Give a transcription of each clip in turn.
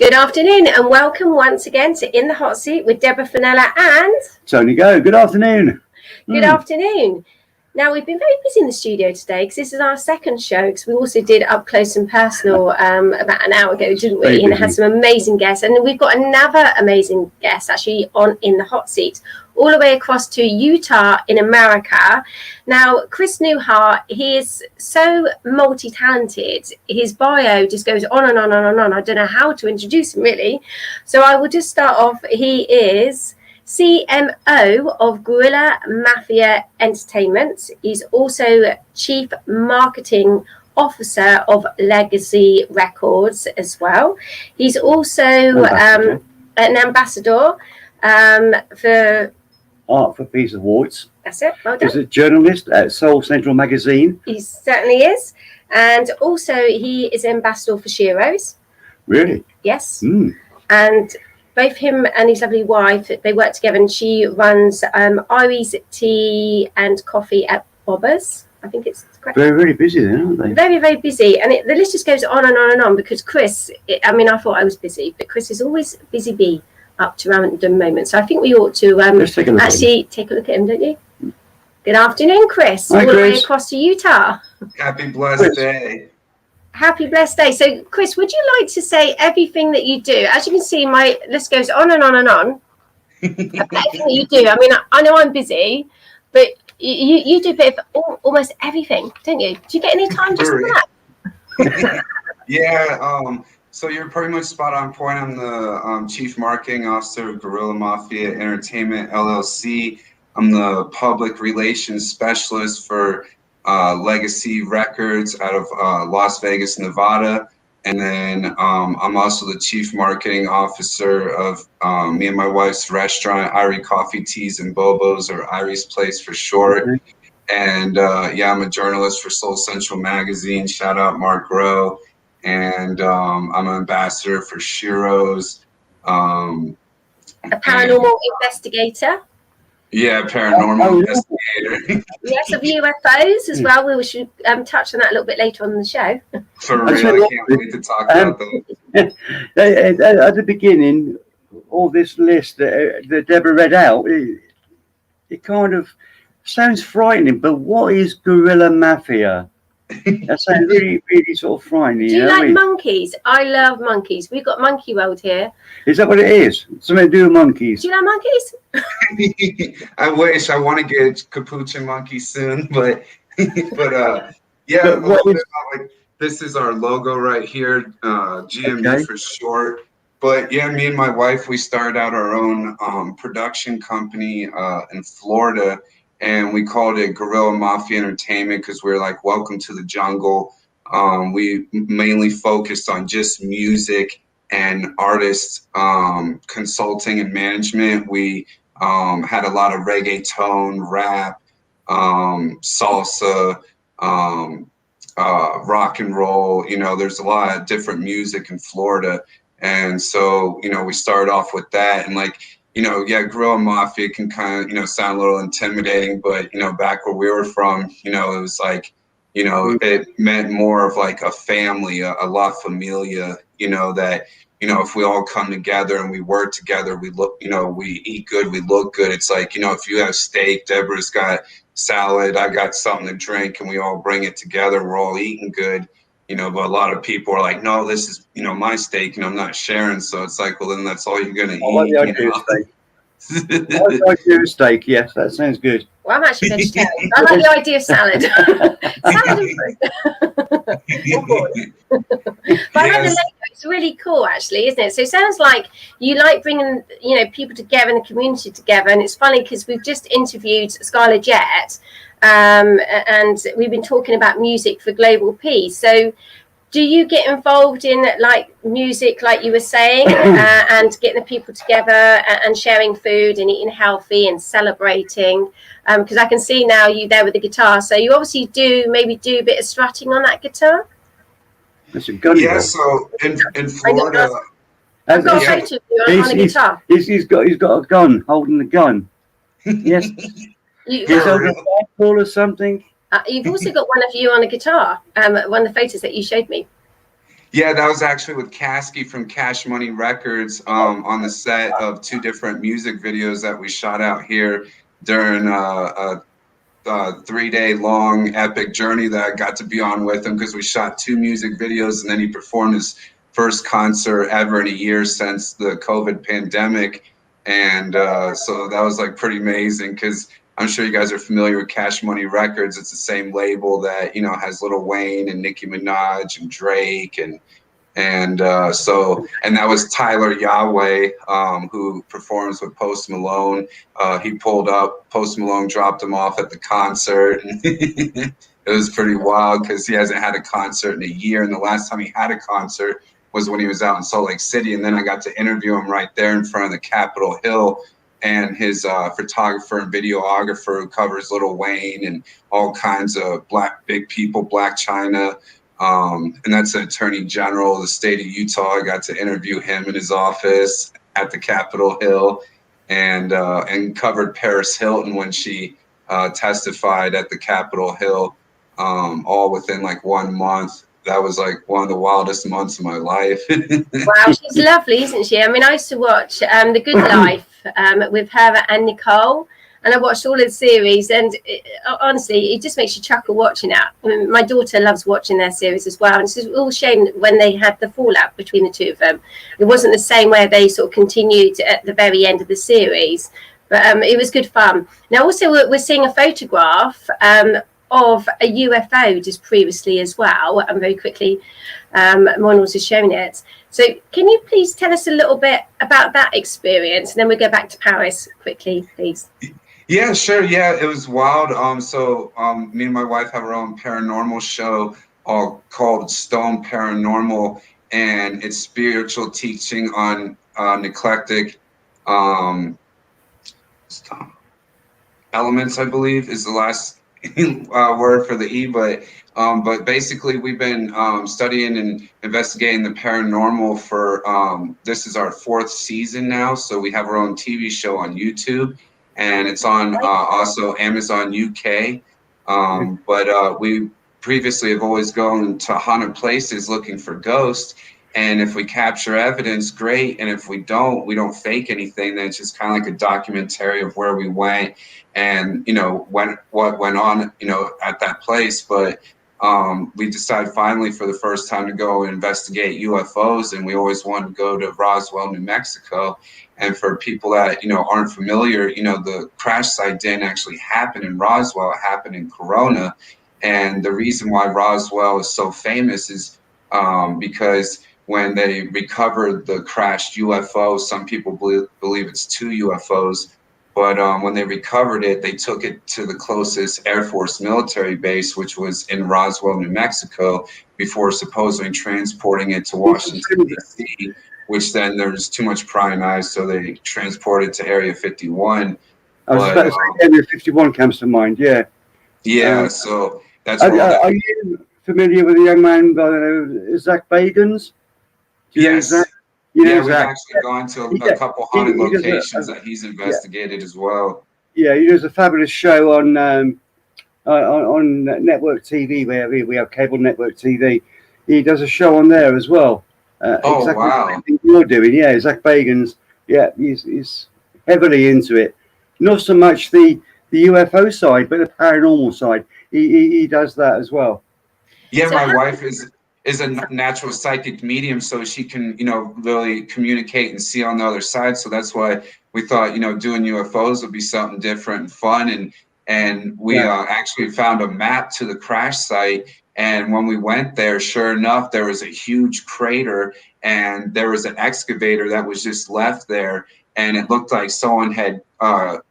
Good afternoon and welcome once again to In the Hot Seat with Deborah, Fennella and Tony Gogh. Good afternoon. Good afternoon. Now, we've been very busy in the studio today because this is our second show, because we also did Up Close and Personal about an hour ago, didn't we? And it had some amazing guests. And we've got another amazing guest actually on In the Hot Seat, all the way across to Utah in America. Now, Chris Newhart, he is so multi-talented. His bio just goes on and on and on and on. I don't know how to introduce him, really. So I will just start off. He is CMO of Guerrilla Mafia Entertainment. He's also Chief Marketing Officer of Legacy Records as well. He's also an ambassador for Art for Peace Awards. That's it. Well done. He's a journalist at Soul Central magazine. He certainly is. And also he is ambassador for Shiro's. Really? Yes. And both him and his lovely wife, they work together, and she runs Iris Tea and Coffee at Bobba's. I think it's correct. Very, very busy then, aren't they? Very, very busy. And the list just goes on and on and on, because Chris, I mean, I thought I was busy, but Chris is always busy bee up to random moments. So I think we ought to take a look at him, don't you? Good afternoon, Chris. Hi, all the way Chris. across to Utah. Happy blessed day. Happy blessed day. So, Chris, would you like to say everything that you do? As you can see, my list goes on and on and on. Everything that you do. I mean, I know I'm busy, but you do a bit of almost everything, don't you? Do you get any time just for that? Yeah. So you're pretty much spot on point. I'm the Chief Marketing Officer of Guerrilla Mafia Entertainment, LLC. I'm the Public Relations Specialist for Legacy Records out of Las Vegas, Nevada. And then I'm also the Chief Marketing Officer of me and my wife's restaurant, Irie Coffee, Teas, and Bobos, or Irie's Place for short. And yeah, I'm a journalist for Soul Central magazine. Shout out Mark Rowe. And I'm an ambassador for Shiro's. A paranormal investigator. Yeah, paranormal investigator. Yes, of UFOs as well. We should touch on that a little bit later on in the show. For real, I can't wait to talk about that. At the beginning, all this list that Deborah read out, it kind of sounds frightening, but what is Guerrilla Mafia? That sounds really, really sort of frightening. Do you like monkeys? I love monkeys. We've got Monkey World here. Is that what it is? Something to do with monkeys? Do you like monkeys? I wish. I want to get capuchin monkey soon, but yeah. Like, this is our logo right here, GMB for short. But yeah, me and my wife, we started out our own production company in Florida. And we called it Guerrilla Mafia Entertainment because we're like, welcome to the jungle. We mainly focused on just music and artist consulting and management. We had a lot of reggaeton, rap, salsa, rock and roll. You know, there's a lot of different music in Florida. And so, you know, we started off with that, and like, you know, yeah, Guerrilla Mafia can kind of, you know, sound a little intimidating, but, you know, back where we were from, you know, it was like, you know, it meant more of like a family, a La Familia, you know, that, you know, if we all come together and we work together, we look, you know, we eat good, we look good. It's like, you know, if you have steak, Deborah's got salad, I got something to drink, and we all bring it together, we're all eating good. You know, but a lot of people are like, no, this is, you know, my steak and I'm not sharing. So it's like, well, then that's all you're going to eat. I like the idea of steak. I like the idea of steak, yes, that sounds good. Well, I'm actually vegetarian. I like the idea of salad. Salad is But I like the logo. It's really cool, actually, isn't it? So it sounds like you like bringing, you know, people together and the community together. And it's funny because we've just interviewed Skylar Jett. And we've been talking about music for global peace. So do you get involved in like music, like you were saying, and getting the people together and sharing food and eating healthy and celebrating? Because I can see now you there with the guitar. So you obviously do a bit of strutting on that guitar. That's a gun. Yeah, so in Florida. I've got a photo of you on a guitar. He's got a gun, holding the gun. Yes. He's holding a rifle or something. You've also got one of you on a guitar, one of the photos that you showed me. Yeah, that was actually with Caskey from Cash Money Records on the set of 2 different music videos that we shot out here during a 3-day long epic journey that I got to be on with him, because we shot 2 music videos, and then he performed his first concert ever in a year since the COVID pandemic. And so that was like pretty amazing, because I'm sure you guys are familiar with Cash Money Records. It's the same label that, you know, has Lil Wayne and Nicki Minaj and Drake and that was Tyler Yahweh, who performs with Post Malone. He pulled up, Post Malone dropped him off at the concert. It was pretty wild, because he hasn't had a concert in a year, and the last time he had a concert was when he was out in Salt Lake City. And then I got to interview him right there in front of the Capitol Hill, and his photographer and videographer who covers Lil Wayne and all kinds of big people, Black China. And that's the Attorney General of the state of Utah. I got to interview him in his office at the Capitol Hill, and covered Paris Hilton when she testified at the Capitol Hill, all within like 1 month. That was like one of the wildest months of my life. Wow, she's lovely, isn't she? I mean, I used to watch The Good Life with her and Nicole, and I watched all of the series, and honestly, it just makes you chuckle watching it. I mean, my daughter loves watching their series as well, and it's all shame when they had the fallout between the 2 of them. It wasn't the same where they sort of continued at the very end of the series, but it was good fun. Now, also, we're seeing a photograph of a UFO just previously as well, and very quickly, Moinul has shown it. So can you please tell us a little bit about that experience, and then we'll go back to Paris quickly, please. Yeah, sure. Yeah, it was wild. So me and my wife have our own paranormal show called Stone Paranormal, and it's spiritual teaching on eclectic elements, I believe is the last word for the E, but basically we've been studying and investigating the paranormal for this is our 4th season now. So we have our own TV show on YouTube, and it's on also Amazon UK. But we previously have always gone to haunted places looking for ghosts. And if we capture evidence, great. And if we don't fake anything, then it's just kind of like a documentary of where we went and, you know, what went on, you know, at that place. But we decided finally for the first time to go investigate UFOs. And we always wanted to go to Roswell, New Mexico. And for people that, you know, aren't familiar, you know, the crash site didn't actually happen in Roswell. It happened in Corona. And the reason why Roswell is so famous is because when they recovered the crashed UFO, some people believe it's 2 UFOs, but when they recovered it, they took it to the closest Air Force military base, which was in Roswell, New Mexico, before supposedly transporting it to Washington, D.C., which then there's too much prying eyes, so they transported it to Area 51. I was about to say Area 51 comes to mind, yeah. Yeah, so that's are you familiar with a young man by the name of Zach Bagans? Yes. Yeah, we've actually gone to a couple haunted locations that he's investigated as well. Yeah, he does a fabulous show on network TV where we have cable network TV. He does a show on there as well. Exactly wow! What you're doing, yeah, Zach Bagans. Yeah, he's heavily into it. Not so much the UFO side, but the paranormal side. He does that as well. Yeah, so my wife is a natural psychic medium, so she can, you know, really communicate and see on the other side. So that's why we thought, you know, doing UFOs would be something different and fun. And we actually found a map to the crash site. And when we went there, sure enough, there was a huge crater, and there was an excavator that was just left there. And it looked like someone had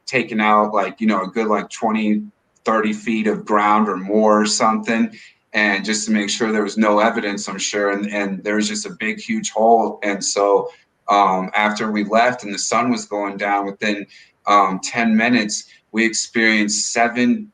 taken out, like, you know, a good like 20, 30 feet of ground or more or something. And just to make sure there was no evidence, I'm sure. And there was just a big, huge hole. And so after we left and the sun was going down, within 10 minutes, we experienced 7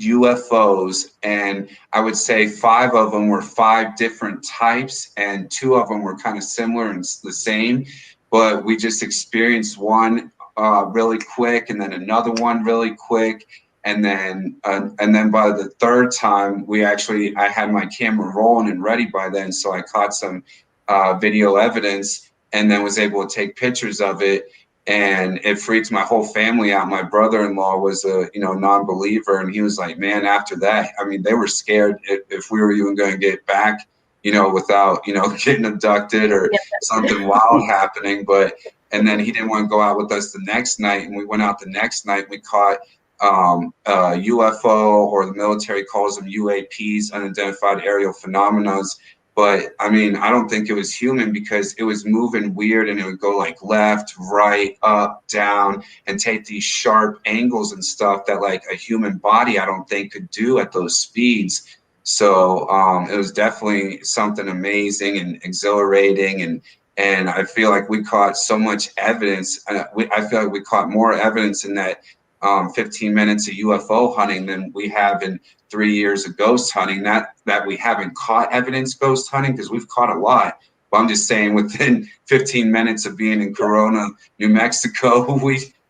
UFOs. And I would say 5 of them were 5 different types, and 2 of them were kind of similar and the same. But we just experienced one really quick, and then another one really quick. And then by the third time, I had my camera rolling and ready by then. So I caught some video evidence and then was able to take pictures of it. And it freaked my whole family out. My brother-in-law was a non-believer, and he was like, man, after that, I mean, they were scared if we were even going to get back, without, getting abducted or something wild happening. And then he didn't want to go out with us the next night. And we went out the next night. We caught UFO, or the military calls them UAPs, unidentified aerial phenomena. But I mean, I don't think it was human, because it was moving weird, and it would go like left, right, up, down, and take these sharp angles and stuff that like a human body, I don't think, could do at those speeds. So it was definitely something amazing and exhilarating. And I feel like we caught so much evidence. I feel like we caught more evidence in that 15 minutes of UFO hunting than we have in 3 years of ghost hunting. Not that we haven't caught evidence ghost hunting, because we've caught a lot. But I'm just saying, within 15 minutes of being in Corona, New Mexico,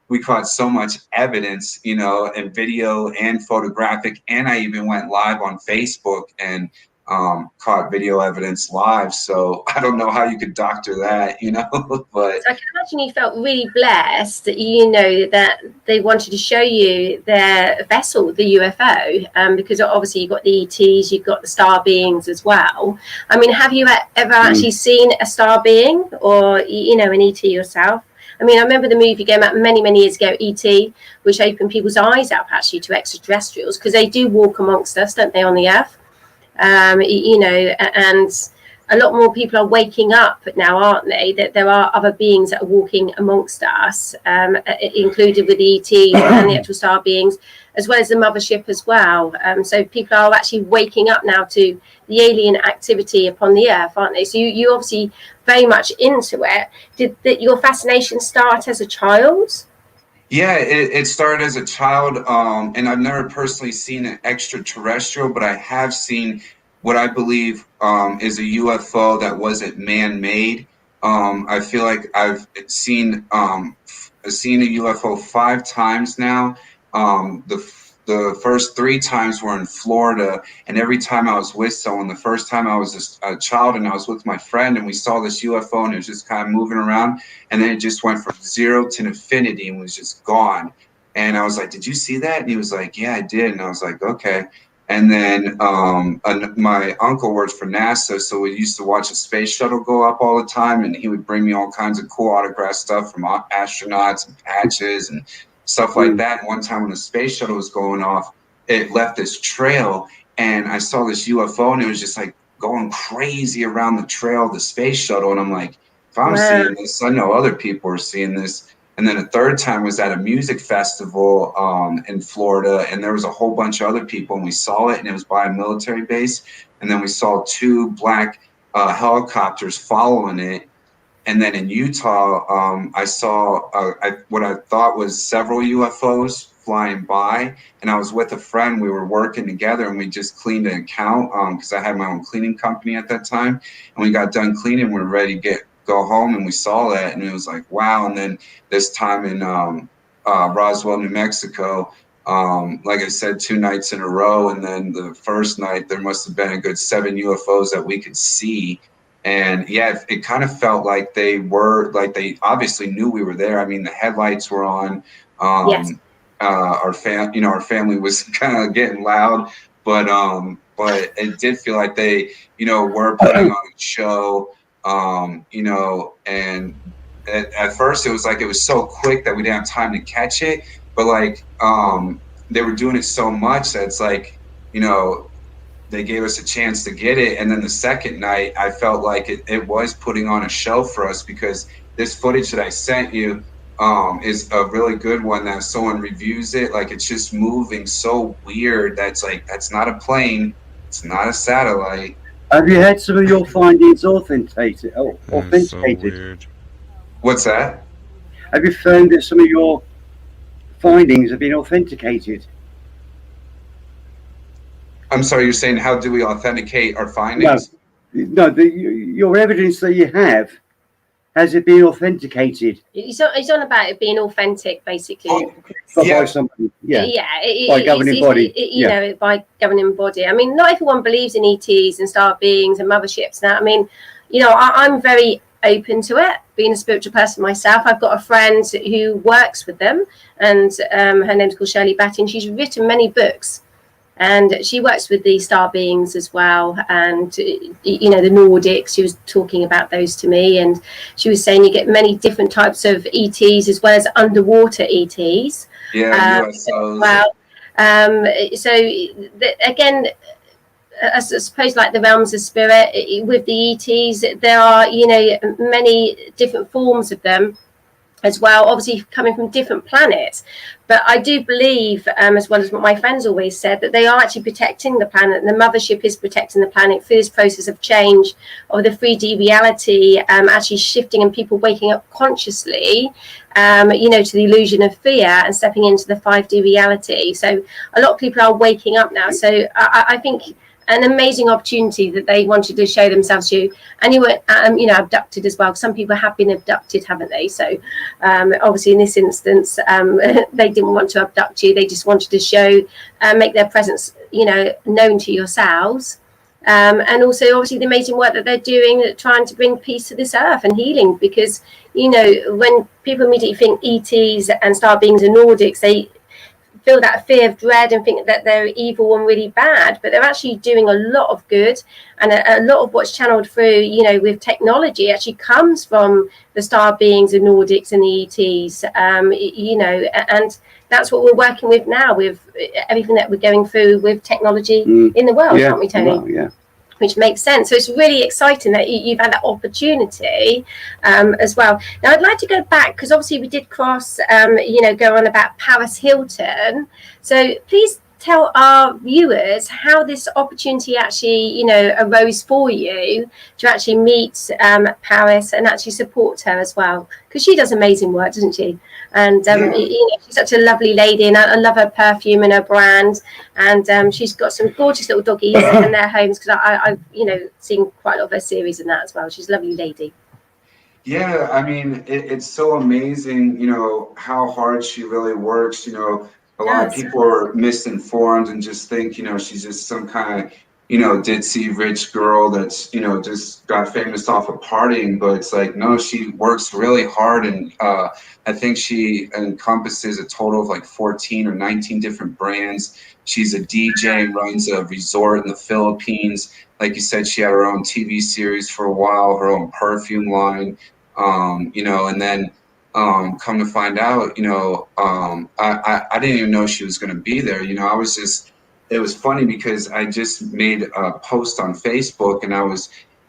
we caught so much evidence, and video and photographic. And I even went live on Facebook and caught video evidence live. So I don't know how you could doctor that, but so I can imagine you felt really blessed that, that they wanted to show you their vessel, the UFO, because obviously you've got the ETs, you've got the star beings as well. I mean, have you ever actually seen a star being, or, an ET yourself? I mean, I remember the movie came out many, many years ago, E.T., which opened people's eyes up actually to extraterrestrials, because they do walk amongst us, don't they, on the Earth? And a lot more people are waking up now, aren't they? That there are other beings that are walking amongst us, included with the ET and the actual star beings, as well as the mothership as well. So people are actually waking up now to the alien activity upon the Earth, aren't they? So you obviously very much into it. Did your fascination start as a child? Yeah, it started as a child, and I've never personally seen an extraterrestrial, but I have seen what I believe is a UFO that wasn't man-made. I feel like I've seen a UFO 5 times now. The first 3 times were in Florida, and every time I was with someone. The first time I was a child, and I was with my friend, and we saw this UFO, and it was just kind of moving around, and then it just went from 0 to infinity and was just gone. And I was like, "Did you see that?" And he was like, "Yeah, I did." And I was like, "Okay." And then my uncle works for NASA, so we used to watch a space shuttle go up all the time, and he would bring me all kinds of cool autograph stuff from astronauts and patches and stuff like that. And one time when the space shuttle was going off, it left this trail, and I saw this UFO, and it was just like going crazy around the trail of the space shuttle. And I'm like, if I'm seeing this, I know other people are seeing this. And then a third time was at a music festival in Florida, and there was a whole bunch of other people, and we saw it, and it was by a military base. And then we saw 2 black helicopters following it. And then in Utah, I saw what I thought was several UFOs flying by, and I was with a friend. We were working together, and we just cleaned an account because I had my own cleaning company at that time. And we got done cleaning, we were ready to go home, and we saw that, and it was like, wow. And then this time in Roswell, New Mexico, like I said, 2 nights in a row. And then the first night, there must have been a good 7 UFOs that we could see. And yeah, it kind of felt like they obviously knew we were there. I mean, the headlights were on. Yes. Our family was kind of getting loud, but it did feel like they, were putting on a show. And at first it was so quick that we didn't have time to catch it. But like, they were doing it so much that it's like, they gave us a chance to get it. And then the second night, I felt like it was putting on a show for us, because this footage that I sent you is a really good one that someone reviews it. Like, it's just moving so weird. That's not a plane. It's not a satellite. Have you had some of your findings authenticated? So weird. What's that? Have you found that some of your findings have been authenticated? I'm sorry, you're saying how do we authenticate our findings? No, your evidence that you have, Has it been authenticated? He's on about it being authentic, basically. By somebody, by governing body. You know, by governing body. I mean, not everyone believes in ETs and star beings and motherships. Now, I mean, you know, I'm very open to it. Being a spiritual person myself, I've got a friend who works with them, and her name's called Shirley Battin. She's written many books, and she works with the star beings as well. And you know, the Nordics, she was talking about those to me, and she was saying you get many different types of ETs as well as underwater ETs. UFOs. Well, again, I suppose, like the realms of spirit with the ETs, there are, you know, many different forms of them as well, obviously coming from different planets. But I do believe, as well as what my friends always said, that they are actually protecting the planet, and the mothership is protecting the planet through this process of change of the 3D reality, actually shifting and people waking up consciously, you know, to the illusion of fear and stepping into the 5D reality. So a lot of people are waking up now. So I think an amazing opportunity that they wanted to show themselves to you. And you were, you know, abducted as well. Some people have been abducted, haven't they? So obviously in this instance, they didn't want to abduct you. They just wanted to show, make their presence, you know, known to yourselves. And also obviously the amazing work that they're doing, trying to bring peace to this earth and healing. Because, you know, when people immediately think ETs and star beings and Nordics, they feel that fear of dread and think that they're evil and really bad, but they're actually doing a lot of good. And a lot of what's channeled through, you know, with technology actually comes from the star beings, the Nordics and the ETs, you know, and that's what we're working with now with everything that we're going through with technology in the world, aren't we, Tony? Well, yeah. Which makes sense. So it's really exciting that you've had that opportunity as well. Now, I'd like to go back, because obviously we did cross, you know, go on about Paris Hilton. So please tell our viewers how this opportunity actually, you know, arose for you to actually meet Paris and actually support her as well. Because she does amazing work, doesn't she? And you know, she's such a lovely lady, and I love her perfume and her brand. And she's got some gorgeous little doggies in their homes, because I've, you know, seen quite a lot of her series in that as well. She's a lovely lady. Yeah, I mean, it's so amazing, you know, how hard she really works. You know, a lot of people are misinformed and just think, you know, she's just some kind of, you know, ditzy rich girl that's, you know, just got famous off of partying. But it's like, no, she works really hard. And I think she encompasses a total of like 14 or 19 different brands. She's a DJ and runs a resort in the Philippines. Like you said, she had her own TV series for a while, her own perfume line, you know, and then come to find out, you know, I didn't even know she was going to be there. You know, it was funny because I just made a post on Facebook, and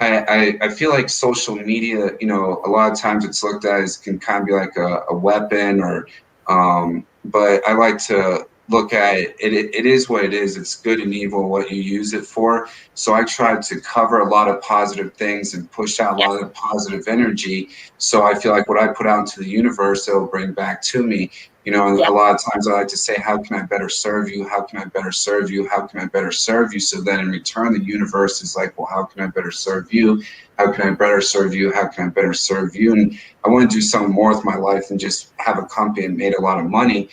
I feel like social media, you know, a lot of times it's looked at as can kind of be like a weapon, or but I like to look at it. It is what it is. It's good and evil what you use it for. So I tried to cover a lot of positive things and push out a lot of positive energy. So I feel like what I put out into the universe, it'll bring back to me. You know, and a lot of times I like to say, how can I better serve you? How can I better serve you? How can I better serve you? So then in return, the universe is like, well, how can I better serve you? How can I better serve you? How can I better serve you? And I want to do something more with my life than just have a company and made a lot of money.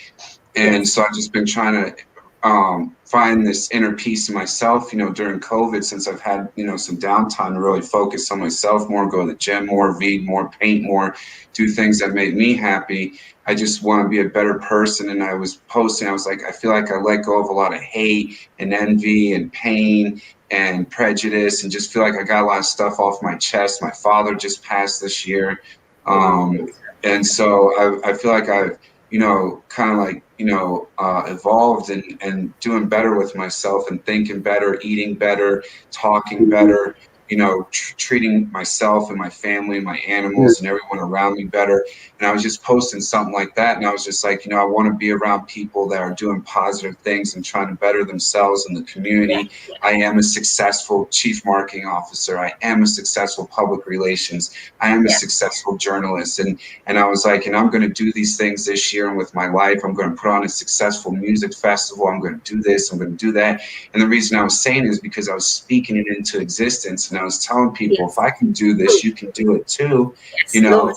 And so I've just been trying to find this inner peace in myself, you know, during COVID, since I've had, you know, some downtime to really focus on myself more, go to the gym more, read more, paint more, do things that make me happy. I just want to be a better person. And I was posting, I was like, I feel like I let go of a lot of hate and envy and pain and prejudice, and just feel like I got a lot of stuff off my chest. My father just passed this year. And so I feel like I've, you know, kind of like, you know, evolved and doing better with myself and thinking better, eating better, talking better, you know, treating myself and my family and my animals and everyone around me better. And I was just posting something like that. And I was just like, you know, I want to be around people that are doing positive things and trying to better themselves in the community. I am a successful chief marketing officer. I am a successful public relations. I am a successful journalist. And I was like, and I'm going to do these things this year. And with my life, I'm going to put on a successful music festival. I'm going to do this. I'm going to do that. And the reason I was saying is because I was speaking it into existence. And I was telling people, if I can do this, you can do it too, Yes, you know. Lord.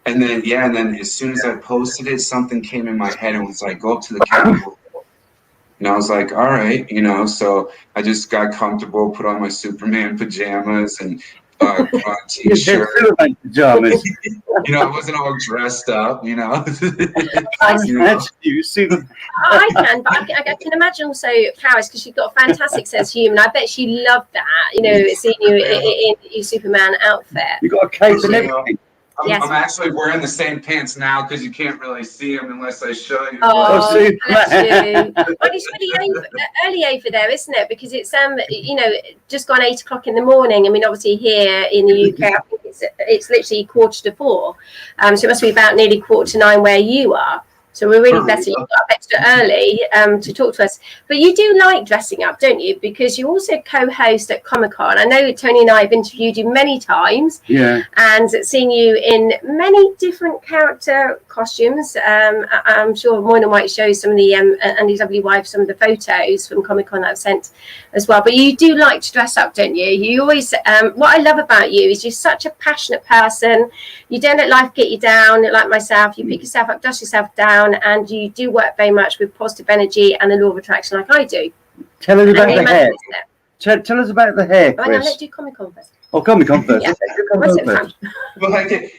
And then as soon as I posted it, something came in my head and was like, go up to the Capitol. And I was like, all right, you know, so I just got comfortable, put on my Superman pajamas and put on a t-shirt. Superman pajamas. You know, I wasn't all dressed up, you know. That's you, Superman. I can, but I can imagine also Paris, because she's got a fantastic sense of humour. I bet she loved that, you know, seeing you in your Superman outfit. You got a cape and everything. I'm actually wearing the same pants now because you can't really see them unless I show you. Oh, bless you. Well, it's really early over there, isn't it? Because it's you know, just gone 8 o'clock in the morning. I mean, obviously here in the UK, I think it's literally 4:45. So it must be about nearly 8:45 where you are. So we're really blessed you got up extra early to talk to us. But you do like dressing up, don't you? Because you also co-host at Comic-Con. I know Tony and I have interviewed you many times. Yeah. And seeing you in many different character costumes. I'm sure Moinul might show some of the Andy's lovely wife, some of the photos from Comic-Con that I've sent as well. But you do like to dress up, don't you? You always, what I love about you is you're such a passionate person. You don't let life get you down like myself. You pick yourself up, dust yourself down, and you do work very much with positive energy and the law of attraction like I do. Tell us about the hair. Tell us about the hair, Chris. Oh, no, let's do Comic-Con first. Oh, Comic-Con first. Yeah.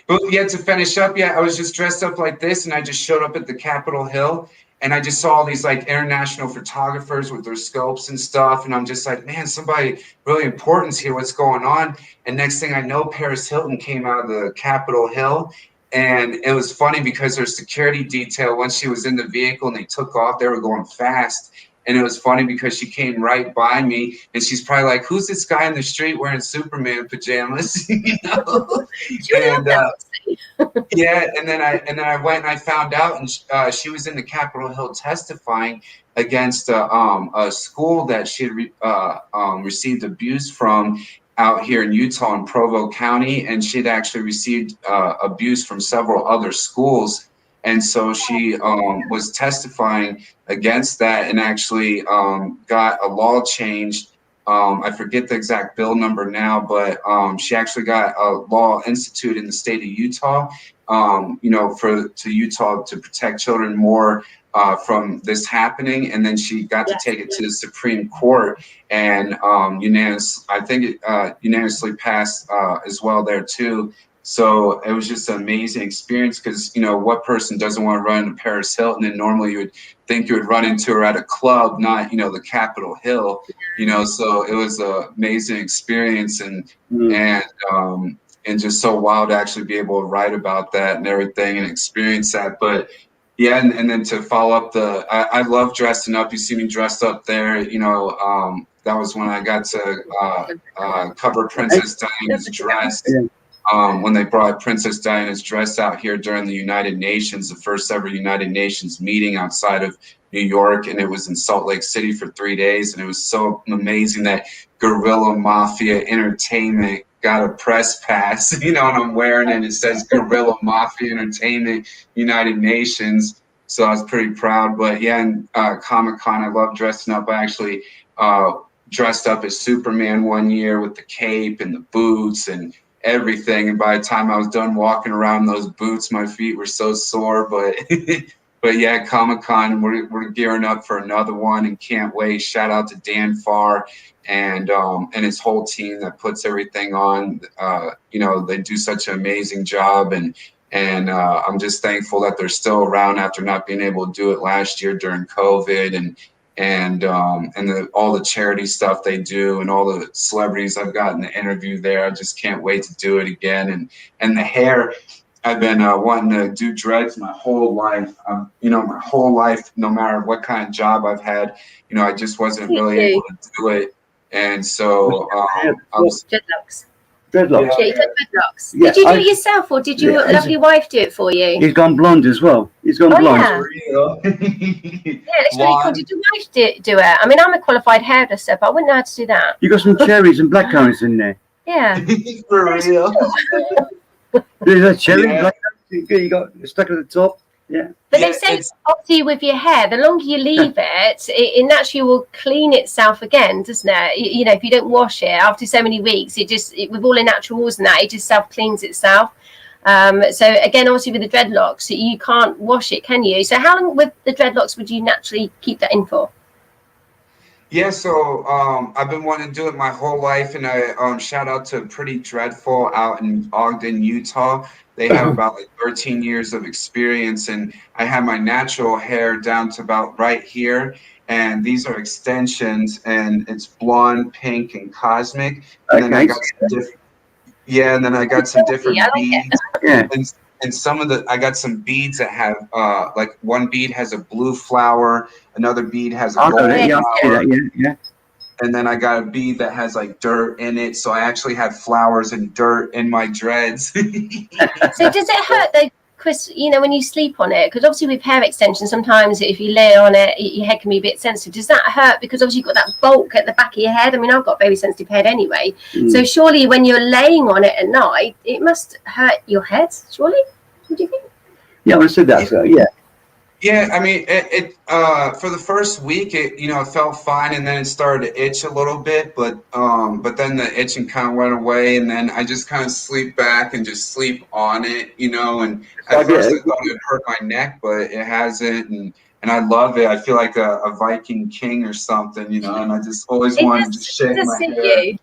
But to finish up, I was just dressed up like this, and I just showed up at the Capitol Hill, and I just saw all these like international photographers with their scopes and stuff, and I'm just like, man, somebody really important's here. What's going on? And next thing I know, Paris Hilton came out of the Capitol Hill. And it was funny because their security detail, once she was in the vehicle and they took off, they were going fast. And it was funny because she came right by me, and she's probably like, "Who's this guy in the street wearing Superman pajamas?" You know? And and then I went and I found out, and she was in the Capitol Hill testifying against a school that she had received abuse from out here in Utah in Provo County, and she'd actually received abuse from several other schools. And so she was testifying against that, and actually got a law changed. I forget the exact bill number now, but she actually got a law instituted in the state of Utah, you know, to Utah to protect children more from this happening. And then she got to take it to the Supreme Court, and unanimously passed as well there too. So it was just an amazing experience because, you know, what person doesn't want to run into Paris Hilton? And normally you would think you would run into her at a club, not, you know, the Capitol Hill, you know. So it was an amazing experience, and just so wild to actually be able to write about that and everything and experience that. But yeah, and then to follow up I love dressing up. You see me dressed up there, you know. That was when I got to cover Princess Diana's dress. When they brought Princess Diana's dress out here during the United Nations, the first ever United Nations meeting outside of New York, and it was in Salt Lake City for 3 days, and it was so amazing that Guerrilla Mafia Entertainment got a press pass, you know, and I'm wearing it, and it says Guerrilla Mafia Entertainment United Nations, so I was pretty proud. But yeah, and Comic-Con, I love dressing up. I actually dressed up as Superman one year with the cape and the boots and everything, and by the time I was done walking around those boots, my feet were so sore. But but yeah, Comic-Con, we're gearing up for another one and can't wait. Shout out to Dan Farr and his whole team that puts everything on. You know, they do such an amazing job, and I'm just thankful that they're still around after not being able to do it last year during COVID, and all the charity stuff they do, and all the celebrities I've gotten to interview there. I just can't wait to do it again. And the hair, I've been wanting to do dreads my whole life. You know, my whole life, no matter what kind of job I've had, you know, I just wasn't really able to do it. And so I was dreadlocks. Dreadlocks. Yeah, you did dreadlocks. Yeah, did you do it yourself, or did your lovely wife do it for you? He's gone blonde as well. He's gone blonde. Yeah, it's really cool. Did your wife do it? I mean, I'm a qualified hairdresser, but I wouldn't know how to do that. You got some cherries and blackcurrants in there. Yeah. For real. There's a cherry, blackcurrants. You got stuck at the top. Yeah. But they say, obviously, with your hair, the longer you leave it naturally will clean itself again, doesn't it? You know, if you don't wash it after so many weeks, with all the natural oils and that, it just self-cleans itself. So again, obviously with the dreadlocks, you can't wash it, can you? So how long with the dreadlocks would you naturally keep that in for? Yeah, so I've been wanting to do it my whole life, and I shout out to Pretty Dreadful out in Ogden, Utah. They have about like 13 years of experience, and I have my natural hair down to about right here, and these are extensions, and it's blonde, pink, and cosmic. And then I got some different, and then I got some different beads. Yeah. And some of I got some beads that have like one bead has a blue flower, another bead has a gold flower. Yeah. And then I got a bead that has like dirt in it. So I actually had flowers and dirt in my dreads. So does it hurt though, Chris, you know, when you sleep on it? Because obviously with hair extensions, sometimes if you lay on it, your head can be a bit sensitive. Does that hurt? Because obviously you've got that bulk at the back of your head. I mean, I've got a very sensitive head anyway. So surely when you're laying on it at night, it must hurt your head, surely? What do you think? Yeah, I would say that. So, yeah. Yeah, I mean, it for the first week, it felt fine, and then it started to itch a little bit, but then the itching kind of went away, and then I just kind of sleep back and just sleep on it, and at first I thought it hurt my neck, but it hasn't, and I love it. I feel like a Viking king or something, and I just always wanted to shake my hair.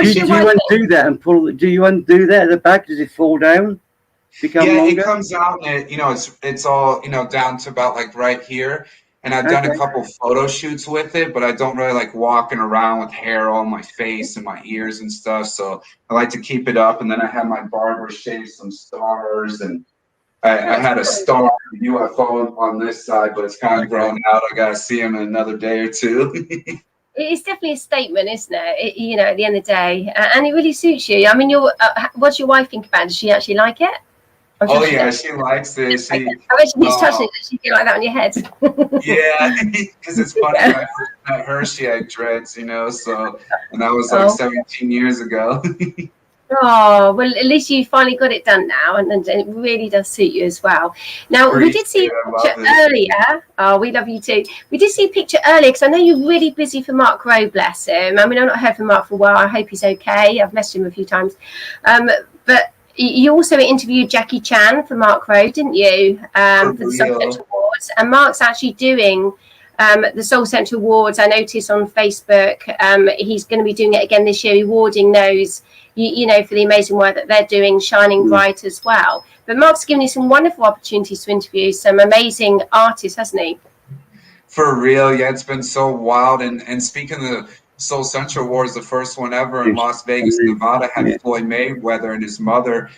Do you undo that and pull? Do you undo that at the back? Does it fall down? It comes out and it's all down to about like right here, and I've done a couple photo shoots with it, but I don't really like walking around with hair on my face and my ears and stuff, so I like to keep it up. And then I had my barber shave some stars, and I had a star UFO on this side, but it's kind of grown out. I gotta see him in another day or two. It's definitely a statement, isn't it? At the end of the day, and it really suits you. I mean, what's your wife think about it? Does she actually like it? Oh yeah, she likes it. I bet she's touching it. Does she feel like that on your head? Yeah, because it's funny. When I first met her, she had dreads, so, and that was like 17 years ago. Oh, well, at least you finally got it done now, and it really does suit you as well. Now, we did see a picture earlier. Oh, we love you too. We did see a picture earlier, because I know you're really busy for Mark Rowe, bless him. I mean, I've not heard from Mark for a while. I hope he's okay. I've messaged him a few times. But you also interviewed Jackie Chan for Mark Rowe, didn't you, for the Soul Central Awards? And Mark's actually doing the Soul Central Awards. I noticed on Facebook he's going to be doing it again this year, awarding those, for the amazing work that they're doing, shining bright as well. But Mark's given you some wonderful opportunities to interview some amazing artists, hasn't he? For real, yeah, it's been so wild. And speaking of the Soul Central Awards, the first one ever in Las Vegas, Nevada, had Floyd Mayweather and his mother.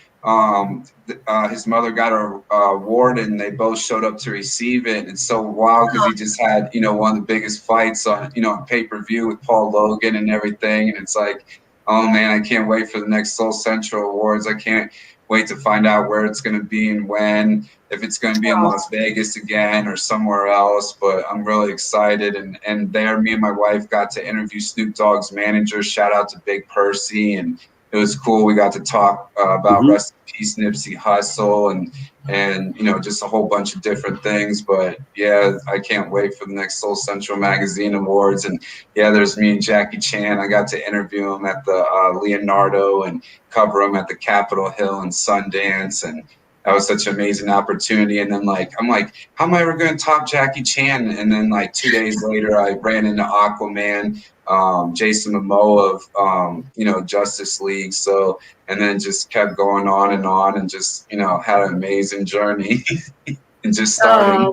His mother got an award, and they both showed up to receive it. And it's so wild because he just had, one of the biggest fights on, on pay-per-view with Paul Logan and everything. And it's like, oh man, I can't wait for the next Soul Central Awards. I can't wait to find out where it's going to be and when, if it's going to be in Las Vegas again or somewhere else. But I'm really excited. And there, me and my wife got to interview Snoop Dogg's manager. Shout out to Big Percy. And it was cool. We got to talk about Rest in Peace Nipsey Hussle and just a whole bunch of different things. But yeah, I can't wait for the next Soul Central Magazine Awards. And yeah, there's me and Jackie Chan. I got to interview him at the Leonardo and cover him at the Capitol Hill and Sundance, and that was such an amazing opportunity. And then I'm like, how am I ever going to top Jackie Chan? And then 2 days later, I ran into Aquaman, Jason Momoa of Justice League. So, and then just kept going on and just had an amazing journey and just starting.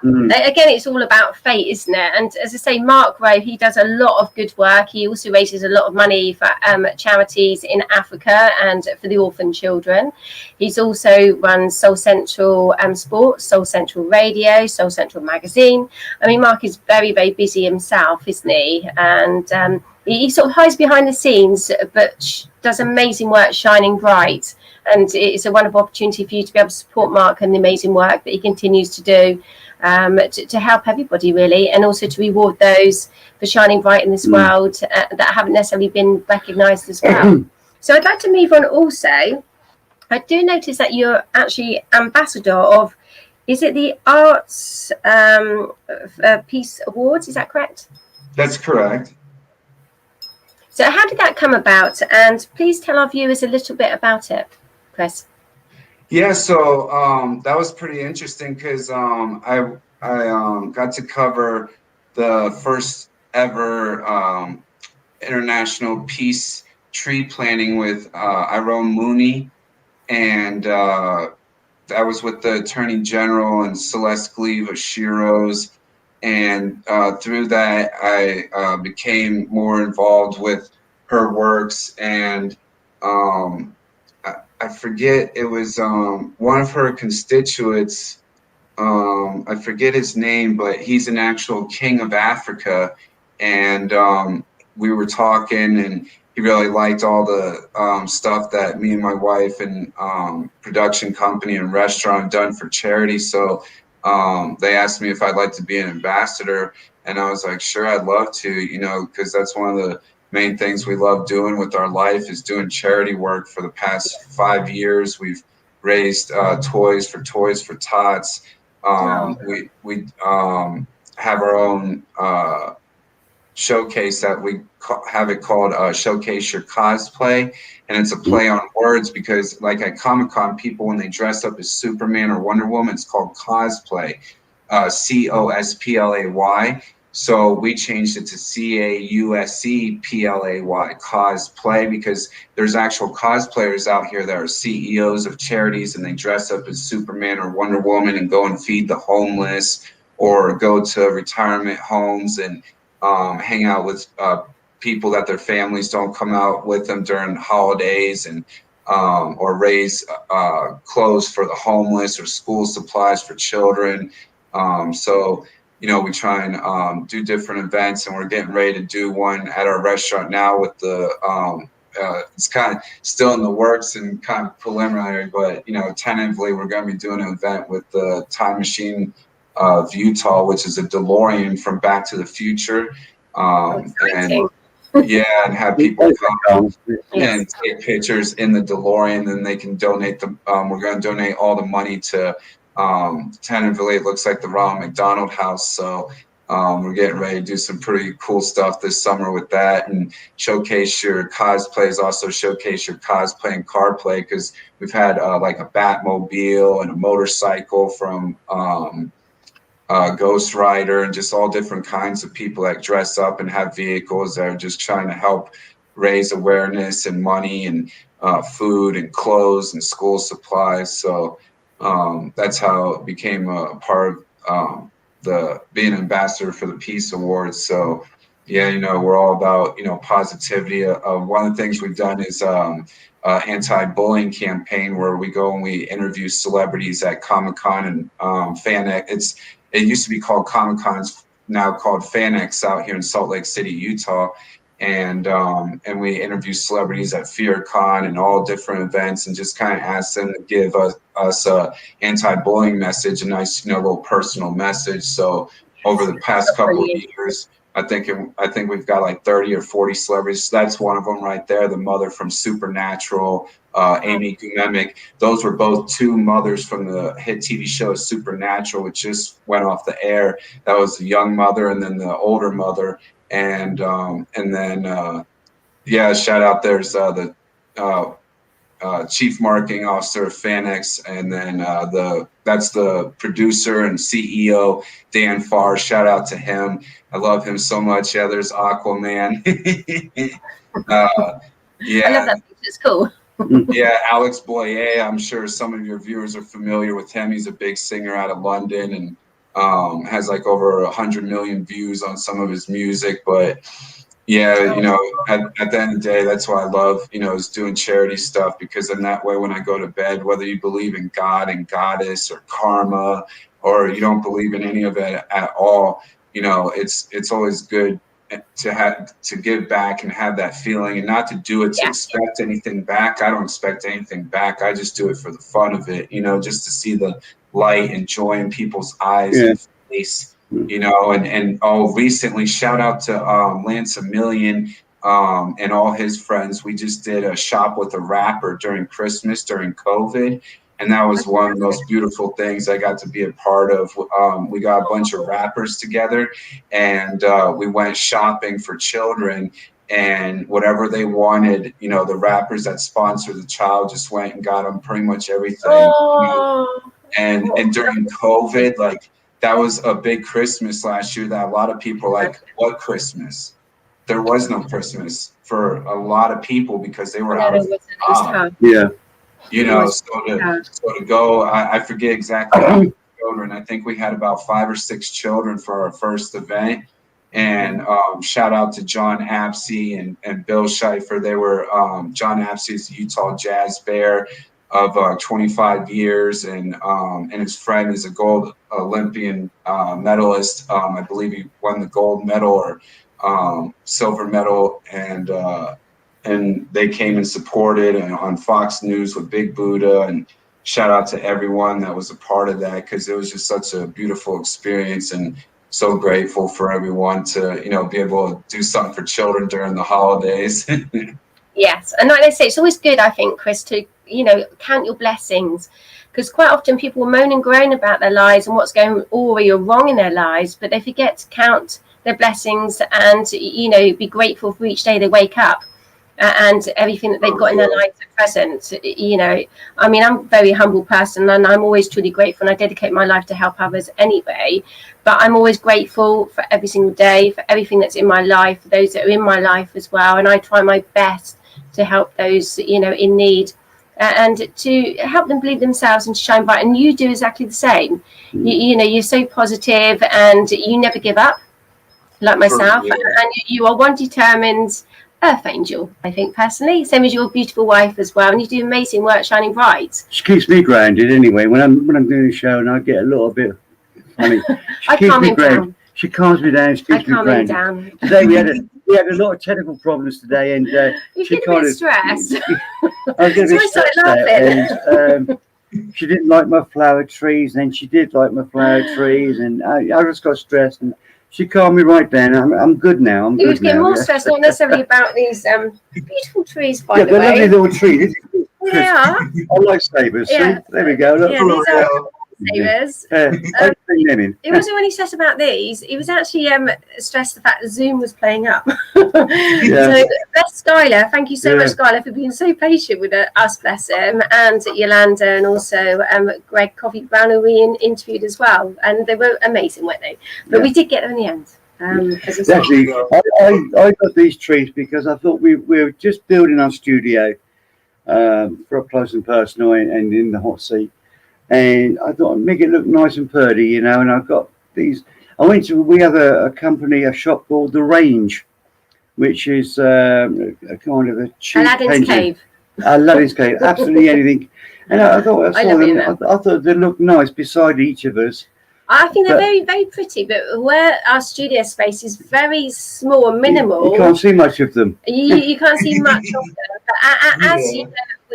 Again, it's all about fate, isn't it? And as I say, Mark Rowe, he does a lot of good work. He also raises a lot of money for charities in Africa and for the orphan children. He's also run Soul Central Sports, Soul Central Radio, Soul Central Magazine. I mean, Mark is very, very busy himself, isn't he? And he sort of hides behind the scenes, but does amazing work, shining bright. And it's a wonderful opportunity for you to be able to support Mark and the amazing work that he continues to do. To help everybody really, and also to reward those for shining bright in this world that haven't necessarily been recognised as well. So I'd like to move on also. I do notice that you're actually ambassador of Is it the Arts Peace Awards? Is that correct? That's correct. So how did that come about? And please tell our viewers a little bit about it, Chris. Yeah, so that was pretty interesting because I got to cover the first ever international peace tree planting with Iron Mooney, and I was with the Attorney General and Celeste Gleave of Shiro's, and through that I became more involved with her works, and I forget, it was one of her constituents. I forget his name, but he's an actual king of Africa, and we were talking, and he really liked all the stuff that me and my wife and production company and restaurant have done for charity. So they asked me if I'd like to be an ambassador, and I was like, sure, I'd love to, you know, because that's one of the main things we love doing with our life is doing charity work. For the past 5 years, we've raised toys for Tots. We have our own showcase that we have it called Showcase Your Cosplay, and it's a play on words because, like at Comic-Con, people when they dress up as Superman or Wonder Woman, it's called cosplay, COSPLAY. So we changed it to CAUSEPLAY, cosplay, because there's actual cosplayers out here that are CEOs of charities, and they dress up as Superman or Wonder Woman and go and feed the homeless, or go to retirement homes and hang out with people that their families don't come out with them during holidays, and or raise clothes for the homeless or school supplies for children. So, you know, we try and do different events, and we're getting ready to do one at our restaurant now with the it's kind of still in the works and kind of preliminary, but, you know, tentatively we're going to be doing an event with the Time Machine of Utah, which is a DeLorean from Back to the Future. And yeah, and have people come and take pictures in the DeLorean, and they can donate the we're going to donate all the money to tentatively it looks like the Ronald McDonald House. So we're getting ready to do some pretty cool stuff this summer with that, and Showcase Your Cosplays, also Showcase Your Cosplay and Car Play, because we've had like a Batmobile and a motorcycle from Ghost Rider, and just all different kinds of people that dress up and have vehicles that are just trying to help raise awareness and money and food and clothes and school supplies. So that's how it became a part of the being an ambassador for the Peace Awards. So yeah, you know, we're all about, you know, positivity. One of the things we've done is anti-bullying campaign, where we go and we interview celebrities at Comic-Con and FanX. It used to be called Comic-Con, it's now called FanX out here in Salt Lake City, Utah. And we interview celebrities at FearCon and all different events, and just kind of ask them to give us a anti-bullying message, a nice, you know, little personal message. So over the past couple of years, I think we've got like 30 or 40 celebrities. So that's one of them right there. The mother from Supernatural, Amy Gumemic. Those were both two mothers from the hit TV show Supernatural, which just went off the air. That was the young mother, and then the older mother. And then yeah, shout out, there's the chief marketing officer of FanX, and then that's the producer and CEO, Dan Farr. Shout out to him. I love him so much. Yeah, there's Aquaman. Yeah, I love that. It's cool. Yeah, Alex Boyer. I'm sure some of your viewers are familiar with him. He's a big singer out of London, and has like over 100 million views on some of his music. But yeah, you know, at the end of the day, that's what I love, you know, is doing charity stuff, because in that way, when I go to bed, whether you believe in God and goddess or karma, or you don't believe in any of it at all, you know, it's always good to give back and have that feeling, and not to do it to expect anything back. I don't expect anything back. I just do it for the fun of it, you know, just to see the light and joy in people's eyes and face, you know. And recently, shout out to Lance a Million and all his friends. We just did a shop with a rapper during Christmas, during COVID, And that was one of the most beautiful things I got to be a part of. We got a bunch of rappers together, and we went shopping for children, and whatever they wanted, you know, the rappers that sponsored the child just went and got them pretty much everything. Oh. And during COVID, like, that was a big Christmas last year that a lot of people like, what Christmas? There was no Christmas for a lot of people because they were out of job. Yeah. You know, so to go, I forget exactly how many children. I think we had about 5 or 6 children for our first event. And shout out to John Apsey and Bill Scheifer. They were, John Apsey is the Utah Jazz Bear of 25 years. And his friend is a gold Olympian medalist. I believe he won the gold medal or silver medal. And they came and supported and on Fox News with Big Buddha, and shout out to everyone that was a part of that, because it was just such a beautiful experience, and so grateful for everyone to, you know, be able to do something for children during the holidays. Yes, and like I say, it's always good, I think, Chris, to, you know, count your blessings, because quite often people moan and groan about their lives and what's going awry or wrong in their lives, but they forget to count their blessings and, you know, be grateful for each day they wake up. And everything that they've got in their life at present. You know, I mean, I'm a very humble person, and I'm always truly grateful, and I dedicate my life to help others anyway. But I'm always grateful for every single day, for everything that's in my life, for those that are in my life as well. And I try my best to help those, you know, in need, and to help them believe themselves and to shine bright. And you do exactly the same. You know, you're so positive and you never give up, like myself. And you are one determined Earth angel, I think, personally, same as your beautiful wife as well, and you do amazing work shining bright. She keeps me grounded anyway. When I'm doing a show and I get a little bit funny, she keeps me grounded. She calms me down. She keeps me grounded. Down. Today we had a lot of technical problems today, and she kind of stressed. I was getting a bit stressed out, and she didn't like my flower trees, and then she did like my flower trees, and I just got stressed, and she calmed me right down. I'm good now. He was getting more stressed, not necessarily about these beautiful trees, by the way. They're lovely little trees. They are. I like sabres. Yeah. See? There we go. Look. Yeah, these are sabres. It wasn't when he stressed about these. He was actually stressed the fact that Zoom was playing up. So, bless Skylar. Thank you so much, Skylar, for being so patient with us, bless him, and Yolanda, and also Greg Coffee Brown, who we interviewed as well. And they were amazing, weren't they? But we did get them in the end. Actually, I got these trees because I thought we were just building our studio for up close and personal and in the hot seat. And I thought I'd make it look nice and pretty, you know, and I've got these. We have a company, a shop called The Range, which is a kind of a cheap Aladdin's Cave. Aladdin's Cave, absolutely anything. And I thought I thought they looked nice beside each of us. I think they're very, very pretty, but where our studio space is very small and minimal, you can't see much of them. You can't see much of them. But as you know,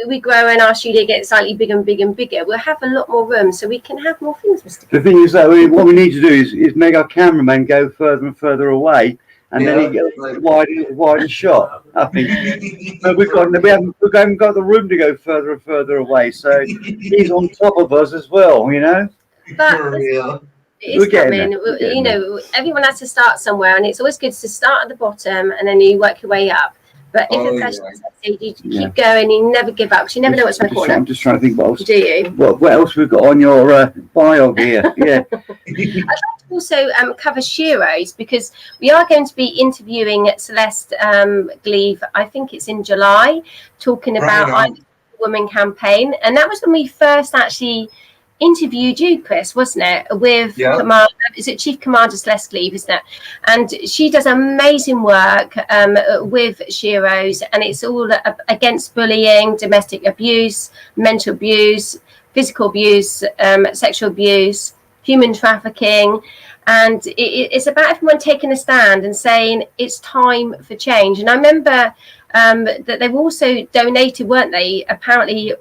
we grow and our studio gets slightly bigger and bigger and bigger, we'll have a lot more room, so we can have more things, Mr. The thing is, though, what we need to do is make our cameraman go further and further away, and then he gets wider shot. I think. But we haven't got the room to go further and further away, so he's on top of us as well, you know. But it's coming. You know, everyone has to start somewhere, and it's always good to start at the bottom and then you work your way up. But if the pressure you keep going, you never give up, because you never know what's in the corner. I'm just trying to think what else. Do you? What else we've got on your bio here? Yeah. I'd like to also cover Sheroes, because we are going to be interviewing Celeste Gleave. I think it's in July, talking about the Woman campaign, and that was when we first actually interviewed you, Chris, wasn't it? With is it Chief Commander Celeste Gleave, isn't it? And she does amazing work with Sheroes, and it's all against bullying, domestic abuse, mental abuse, physical abuse, sexual abuse, human trafficking. And it's about everyone taking a stand and saying it's time for change. And I remember that they've also donated, weren't they, apparently,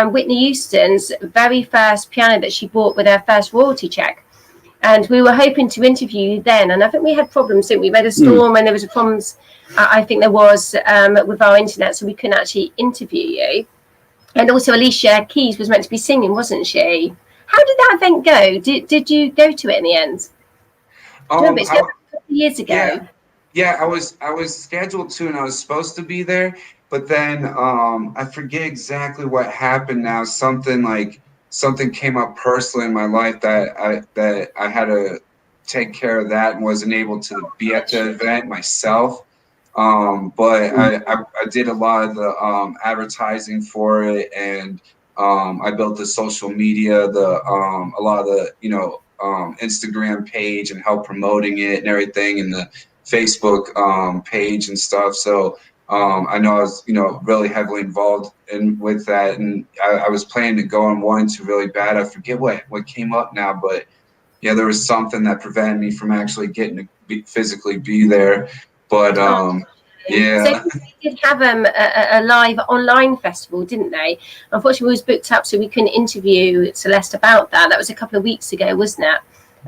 Whitney Houston's very first piano that she bought with her first royalty check. And we were hoping to interview you then. And I think we had problems, didn't we? We had a storm and there was problems, I think there was, with our internet, so we couldn't actually interview you. And also Alicia Keys was meant to be singing, wasn't she? How did that event go? Did you go to it in the end? Do you remember? It's a couple of years ago. Yeah, I was scheduled to, and I was supposed to be there, but then I forget exactly what happened now. Something came up personally in my life that I had to take care of that and wasn't able to be at the event myself. But I did a lot of the advertising for it, and I built the social media, a lot of the Instagram page and helped promoting it and everything, and the Facebook page and stuff. So I know I was really heavily involved with that, and I was planning to go and wanted to really bad. I forget what came up now, but yeah, there was something that prevented me from actually getting to physically be there. But yeah. So they did have a live online festival, didn't they? Unfortunately, we was booked up, so we couldn't interview Celeste about that. That was a couple of weeks ago, wasn't it?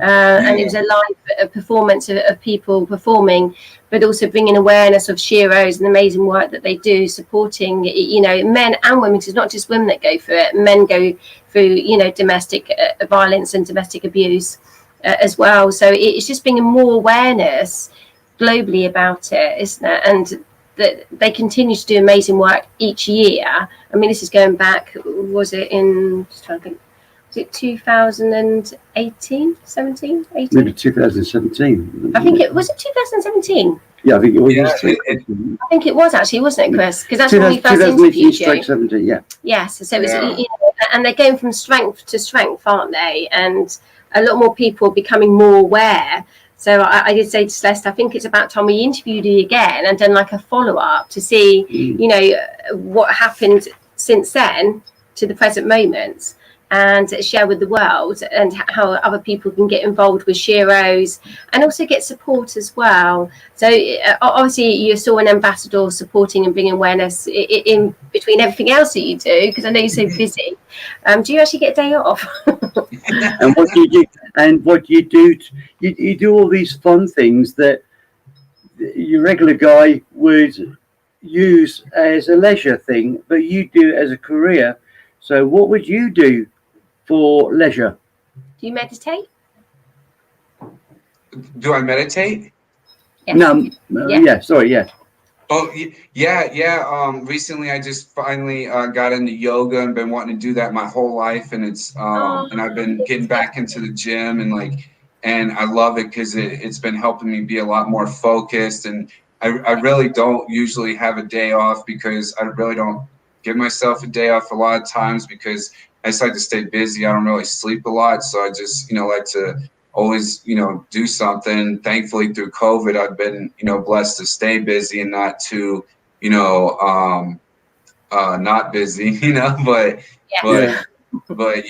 And it was a live performance of people performing, but also bringing awareness of Sheroes and the amazing work that they do, supporting men and women. Because it's not just women that go through it; men go through domestic violence and domestic abuse as well. So it's just bringing more awareness globally about it, isn't it? And that they continue to do amazing work each year. I mean, this is going back. Was it in? Just trying to think. Was it 2018, 17, 18? Maybe 2017. I think it was. It 2017. Yeah, I think it was. I think it was actually, wasn't it, Chris? Because that's when we first interviewed you. 17, yeah. Yes. So it's and they're going from strength to strength, aren't they? And a lot more people becoming more aware. So I did say to Celeste, I think it's about time we interviewed you again and done like a follow-up to see, what happened since then to the present moment, and share with the world and how other people can get involved with Sheroes and also get support as well. So obviously you're still an ambassador supporting and bringing awareness in between everything else that you do, because I know you're so busy. Do you actually get a day off? And what do you do? And what you do, you do all these fun things that your regular guy would use as a leisure thing, but you do it as a career. So what would you do for leisure? Do you meditate? Do I meditate? Yes. Yeah. Oh, yeah. Recently I just finally got into yoga and been wanting to do that my whole life. And it's, and I've been getting back into the gym and I love it because it's been helping me be a lot more focused. And I really don't usually have a day off, because I really don't give myself a day off a lot of times, because I just like to stay busy. I don't really sleep a lot. So I just, like to always, do something. Thankfully through COVID, I've been, blessed to stay busy and not too, not busy, but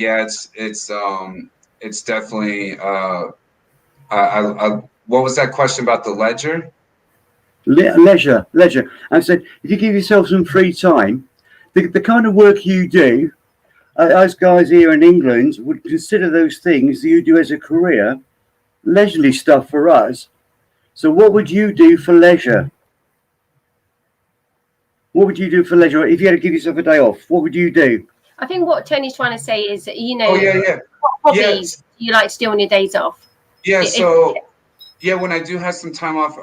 yeah, it's definitely, what was that question about the ledger? Leisure. I said, if you give yourself some free time, the kind of work you do, us guys here in England would consider those things that you do as a career leisurely stuff for us. So what would you do for leisure? What would you do for leisure if you had to give yourself a day off? What would you do? I think what Tony's trying to say is, what hobbies you like to do on your days off? Yeah, so when I do have some time off,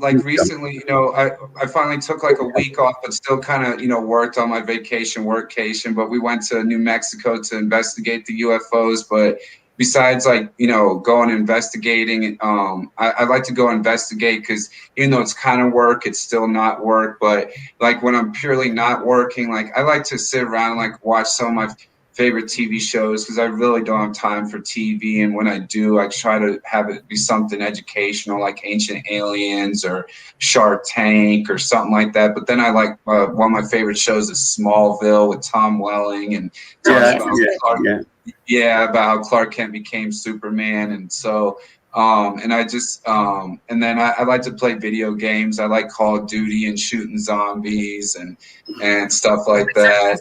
like recently, I finally took like a week off, but still kind of, worked on my workcation. But we went to New Mexico to investigate the UFOs. But besides going investigating, I like to go investigate, because even though it's kind of work, it's still not work. But like when I'm purely not working, like I like to sit around and like watch some of my favorite TV shows, because I really don't have time for TV. And when I do, I try to have it be something educational, like Ancient Aliens or Shark Tank or something like that. But then I like one of my favorite shows is Smallville with Tom Welling, and about how Clark Kent became Superman. And so and I just and then I like to play video games. I like Call of Duty and shooting zombies and stuff like that.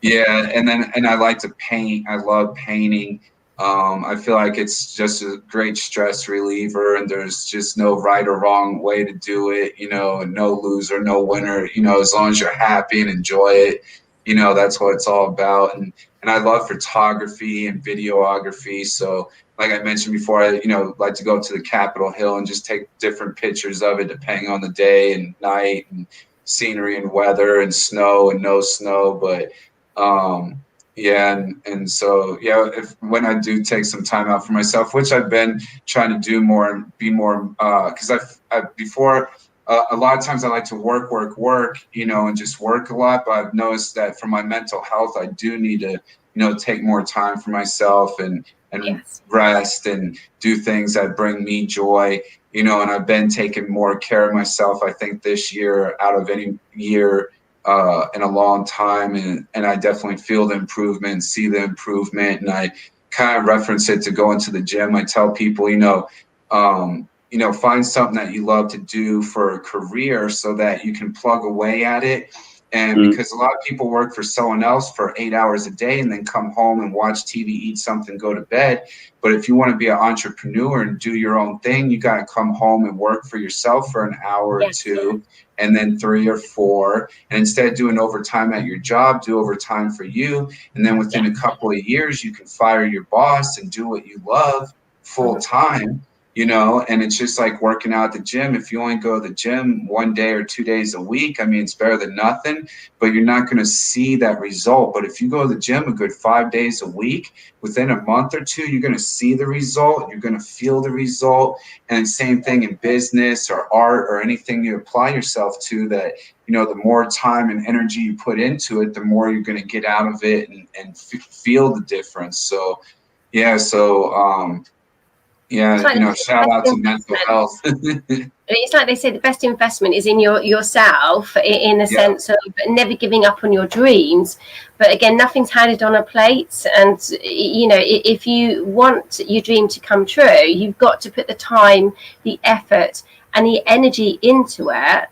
And I like to paint. I love painting. I feel like it's just a great stress reliever, and there's just no right or wrong way to do it, and no loser, no winner, as long as you're happy and enjoy it. you know, that's what it's all about. And I love photography and videography. So like I mentioned before, I, you know, like to go to the Capitol Hill and just take different pictures of it depending on the day and night and scenery and weather and snow and no snow. But yeah, and so yeah, when I do take some time out for myself, which I've been trying to do more and be more, because I've before a lot of times I like to work, you know, and just work a lot. But I've noticed that for my mental health, I do need to, you know, take more time for myself and Yes. rest and do things that bring me joy, you know. And I've been taking more care of myself, I think, this year out of any year in a long time, and I definitely feel the improvement, see the improvement, and I kind of reference it to going to the gym. I tell people, you know, find something that you love to do for a career so that you can plug away at it. And because a lot of people work for someone else for 8 hours a day and then come home and watch TV, eat something, go to bed. But if you want to be an entrepreneur and do your own thing, you got to come home and work for yourself for an hour or two, and then 3 or 4. And instead of doing overtime at your job, do overtime for you. And then within a couple of years, you can fire your boss and do what you love full time. You know, and it's just like working out at the gym. If you only go to the gym 1 day or 2 days a week, I mean, it's better than nothing, but you're not going to see that result. But if you go to the gym a good 5 days a week, within a month or two, you're going to see the result. You're going to feel the result. And same thing in business or art or anything you apply yourself to, that, you know, the more time and energy you put into it, the more you're going to get out of it and feel the difference. So, yeah. So, yeah, like you know, shout out to mental health. It's like they say, the best investment is in yourself, in the sense of never giving up on your dreams. But again, nothing's handed on a plate. And, you know, if you want your dream to come true, you've got to put the time, the effort and the energy into it.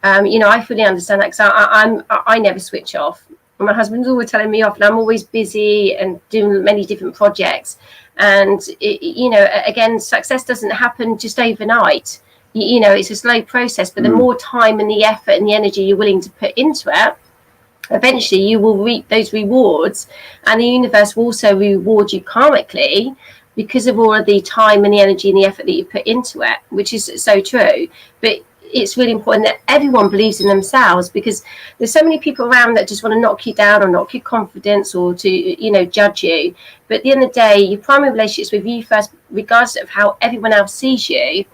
You know, I fully understand that, because I never switch off. My husband's always telling me off, and I'm always busy and doing many different projects. And, you know, again, success doesn't happen just overnight. You know, it's a slow process, but the more time and the effort and the energy you're willing to put into it, eventually you will reap those rewards, and the universe will also reward you karmically because of all of the time and the energy and the effort that you put into it, which is so true. But it's really important that everyone believes in themselves, because there's so many people around that just want to knock you down or knock your confidence or to, you know, judge you. But at the end of the day, your primary relationship's with you first, regardless of how everyone else sees you.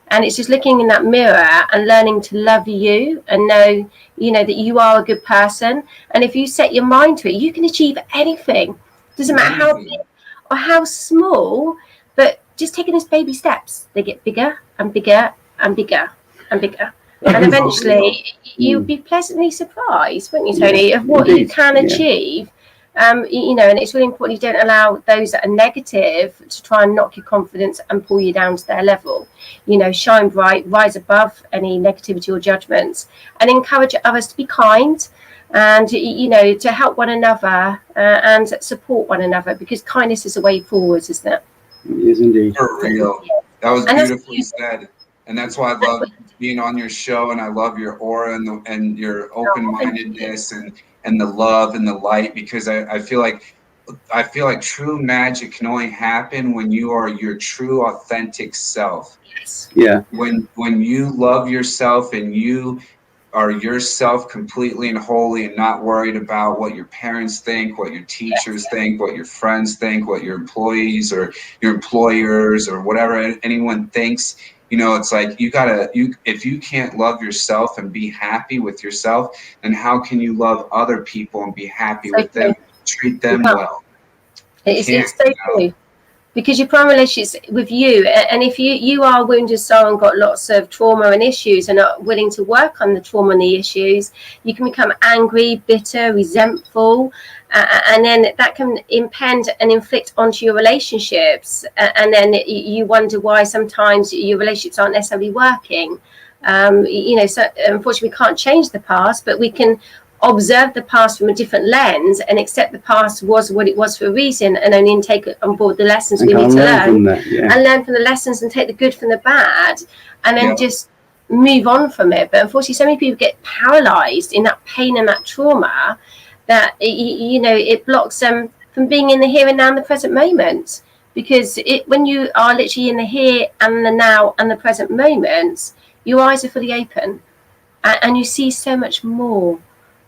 And it's just looking in that mirror and learning to love you and know, you know, that you are a good person. And if you set your mind to it, you can achieve anything. Doesn't matter how big or how small, but just taking those baby steps, they get bigger and bigger and bigger and bigger. And eventually you'll be pleasantly surprised, won't you, Tony, of what you can achieve. You know, and it's really important you don't allow those that are negative to try and knock your confidence and pull you down to their level. You know, shine bright, rise above any negativity or judgments, and encourage others to be kind and, you know, to help one another and support one another, because kindness is a way forwards, isn't it? It is indeed. For real. That was beautifully said. And that's why I love being on your show, and I love your aura and your open-mindedness and the love and the light, because I feel like true magic can only happen when you are your true authentic self. Yes. Yeah. When you love yourself and you are yourself completely and wholly, and not worried about what your parents think, what your teachers think, what your friends think, what your employees or your employers or whatever anyone thinks. You know, it's like if you can't love yourself and be happy with yourself, then how can you love other people and be happy with them, treat them well? It's so true. Because your primary relationship with you, and if you are a wounded soul and got lots of trauma and issues and are willing to work on the trauma and the issues, you can become angry, bitter, resentful, and then that can impede and inflict onto your relationships, and then you wonder why sometimes your relationships aren't necessarily working. You know, so unfortunately we can't change the past, but we can observe the past from a different lens and accept the past was what it was for a reason, and only take on board the lessons we need to learn and learn from the lessons and take the good from the bad, and then just move on from it. But unfortunately so many people get paralyzed in that pain and that trauma, that it blocks them from being in the here and now, in the present moment. Because when you are literally in the here and the now and the present moments, your eyes are fully open, and you see so much more,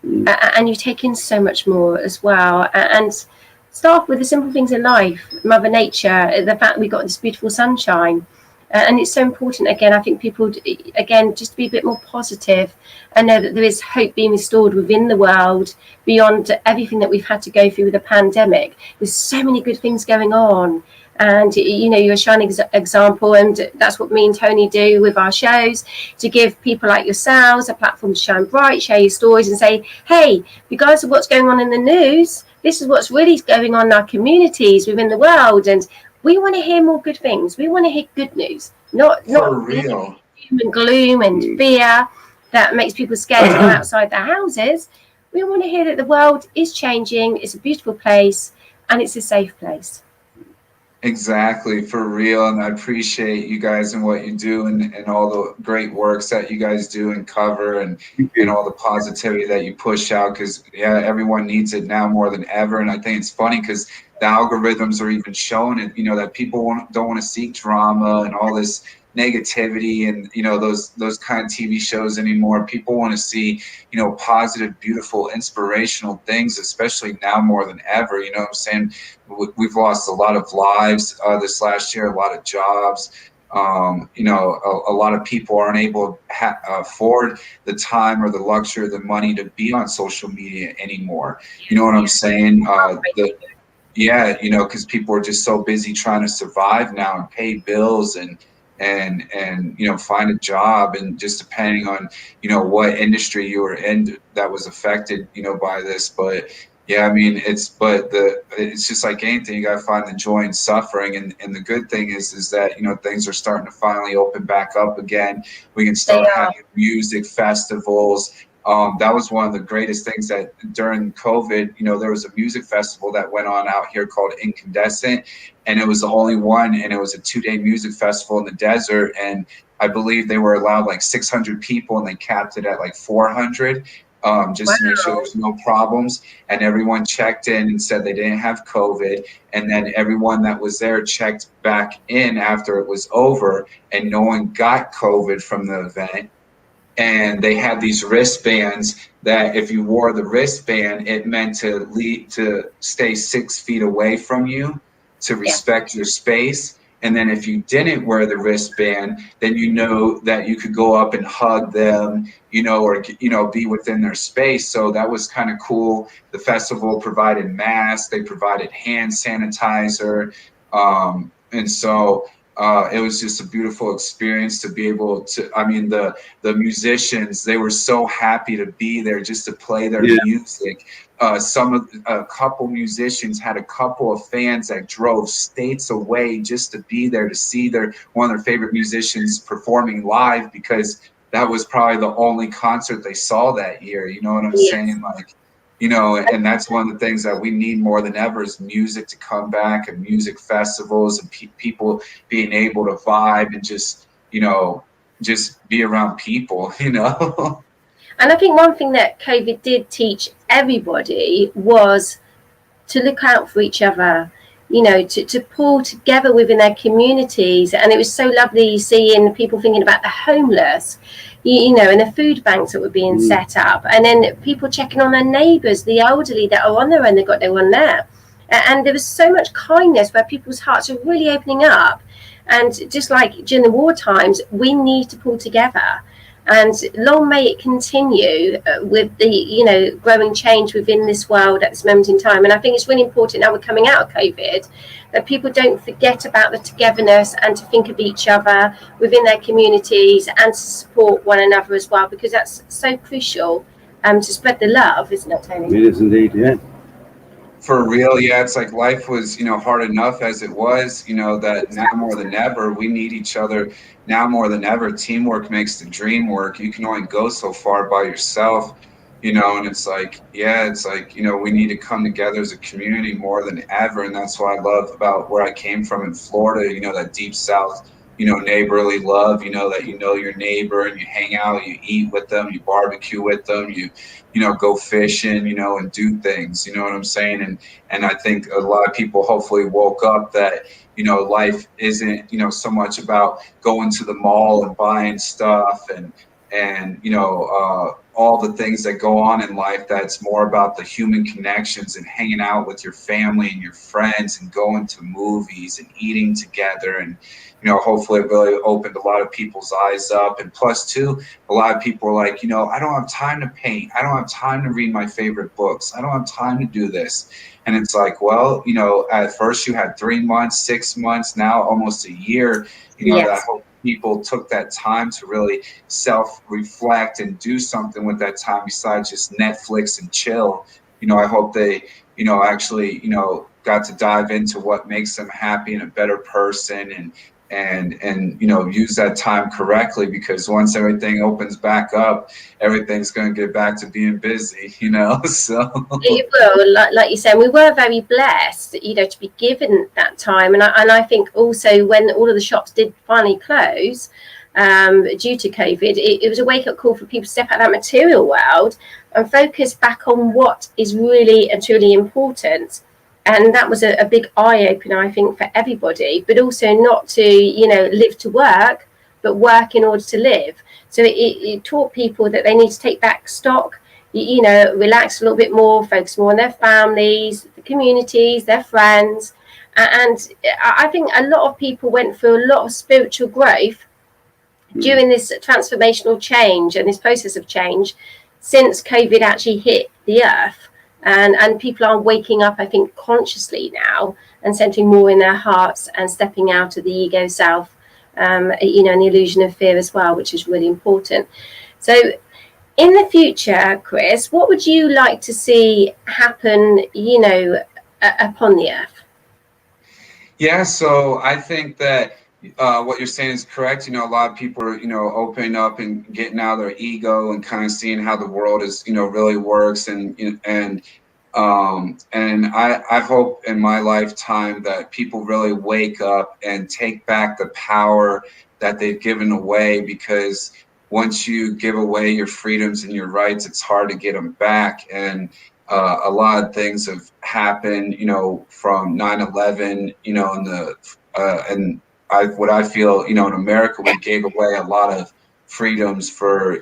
and you take in so much more as well. And start with the simple things in life, Mother Nature, the fact we got this beautiful sunshine. And it's so important, again, I think people, again, just to be a bit more positive and know that there is hope being restored within the world beyond everything that we've had to go through with the pandemic. There's so many good things going on. And, you're a shining example. And that's what me and Tony do with our shows, to give people like yourselves a platform to shine bright, share your stories and say, hey, regardless of what's going on in the news, this is what's really going on in our communities within the world. And we want to hear more good things. We want to hear good news, not real doom and gloom and fear that makes people scared to go outside their houses. We want to hear that the world is changing. It's a beautiful place and it's a safe place. Exactly, for real. And I appreciate you guys and what you do, and all the great works that you guys do and cover, and all the positivity that you push out, because everyone needs it now more than ever. And I think it's funny because the algorithms are even showing it, that people don't want to seek drama and all this negativity and those kind of TV shows anymore. People want to see positive, beautiful, inspirational things, especially now more than ever. You know what I'm saying? We've lost a lot of lives this last year, a lot of jobs. A lot of people aren't able to afford the time or the luxury or the money to be on social media anymore. You know what I'm saying? Because people are just so busy trying to survive now and pay bills and find a job, and just depending on what industry you were in that was affected by this. But it's just like anything, you gotta find the joy in suffering, and the good thing is that things are starting to finally open back up again. We can start having music festivals. That was one of the greatest things, that during COVID, there was a music festival that went on out here called Incandescent, and it was the only one, and it was a 2-day music festival in the desert, and I believe they were allowed like 600 people, and they capped it at like 400, just to make sure there's no problems. And everyone checked in and said they didn't have COVID, and then everyone that was there checked back in after it was over, and no one got COVID from the event. And they had these wristbands that if you wore the wristband, it meant to stay 6 feet away from you, to respect your space. And then if you didn't wear the wristband, then that you could go up and hug them, or be within their space. So that was kind of cool. The festival provided masks, they provided hand sanitizer, and so it was just a beautiful experience to be able to. I mean, the musicians, they were so happy to be there just to play their music. A couple musicians had a couple of fans that drove states away just to be there to see one of their favorite musicians performing live, because that was probably the only concert they saw that year. You know what I'm saying? Like, and that's one of the things that we need more than ever, is music to come back, and music festivals, and people being able to vibe and just be around people, And I think one thing that COVID did teach everybody was to look out for each other, to pull together within their communities. And it was so lovely seeing people thinking about the homeless, and the food banks that were being set up, and then people checking on their neighbours, the elderly that are on their own, they've got no one there. And there was so much kindness where people's hearts are really opening up. And just like during the war times, we need to pull together. And long may it continue with the, growing change within this world at this moment in time. And I think it's really important now we're coming out of COVID, that people don't forget about the togetherness and to think of each other within their communities and to support one another as well, because that's so crucial to spread the love, isn't it, Tony? It is indeed, yeah. For real, it's like life was, hard enough as it was, that now more than ever, we need each other. Now more than ever, teamwork makes the dream work. You can only go so far by yourself, and it's like, we need to come together as a community more than ever. And that's what I love about where I came from in Florida, that deep South neighborly love, that your neighbor and you hang out, you eat with them, you barbecue with them, you go fishing, and do things, you know what I'm saying? And I think a lot of people hopefully woke up that, life isn't, so much about going to the mall and buying stuff and all the things that go on in life. That's more about the human connections and hanging out with your family and your friends and going to movies and eating together. And hopefully it really opened a lot of people's eyes up. And plus too, a lot of people are like, I don't have time to paint, I don't have time to read my favorite books, I don't have time to do this. And it's like, well, at first you had 3 months, 6 months, now almost a year, Yes. that I hope people took that time to really self-reflect and do something with that time besides just Netflix and chill. I hope they, actually, got to dive into what makes them happy and a better person, and use that time correctly, because once everything opens back up, everything's going to get back to being busy, so. It will, like you said, we were very blessed, to be given that time. And I think also when all of the shops did finally close due to COVID, it was a wake-up call for people to step out of that material world and focus back on what is really and truly important. And that was a big eye-opener, I think, for everybody, but also not to, live to work, but work in order to live. So it taught people that they need to take back stock, relax a little bit more, focus more on their families, the communities, their friends. And I think a lot of people went through a lot of spiritual growth during this transformational change and this process of change since COVID actually hit the earth. And people are waking up, I think, consciously now and centering more in their hearts and stepping out of the ego self, and the illusion of fear as well, which is really important. So in the future, Chris, what would you like to see happen, upon the earth? Yeah, so I think that what you're saying is correct. A lot of people are, opening up and getting out of their ego and kind of seeing how the world is, really works. And I hope in my lifetime that people really wake up and take back the power that they've given away, because once you give away your freedoms and your rights, it's hard to get them back. And a lot of things have happened, from 9/11, and what I feel, in America, we gave away a lot of freedoms for,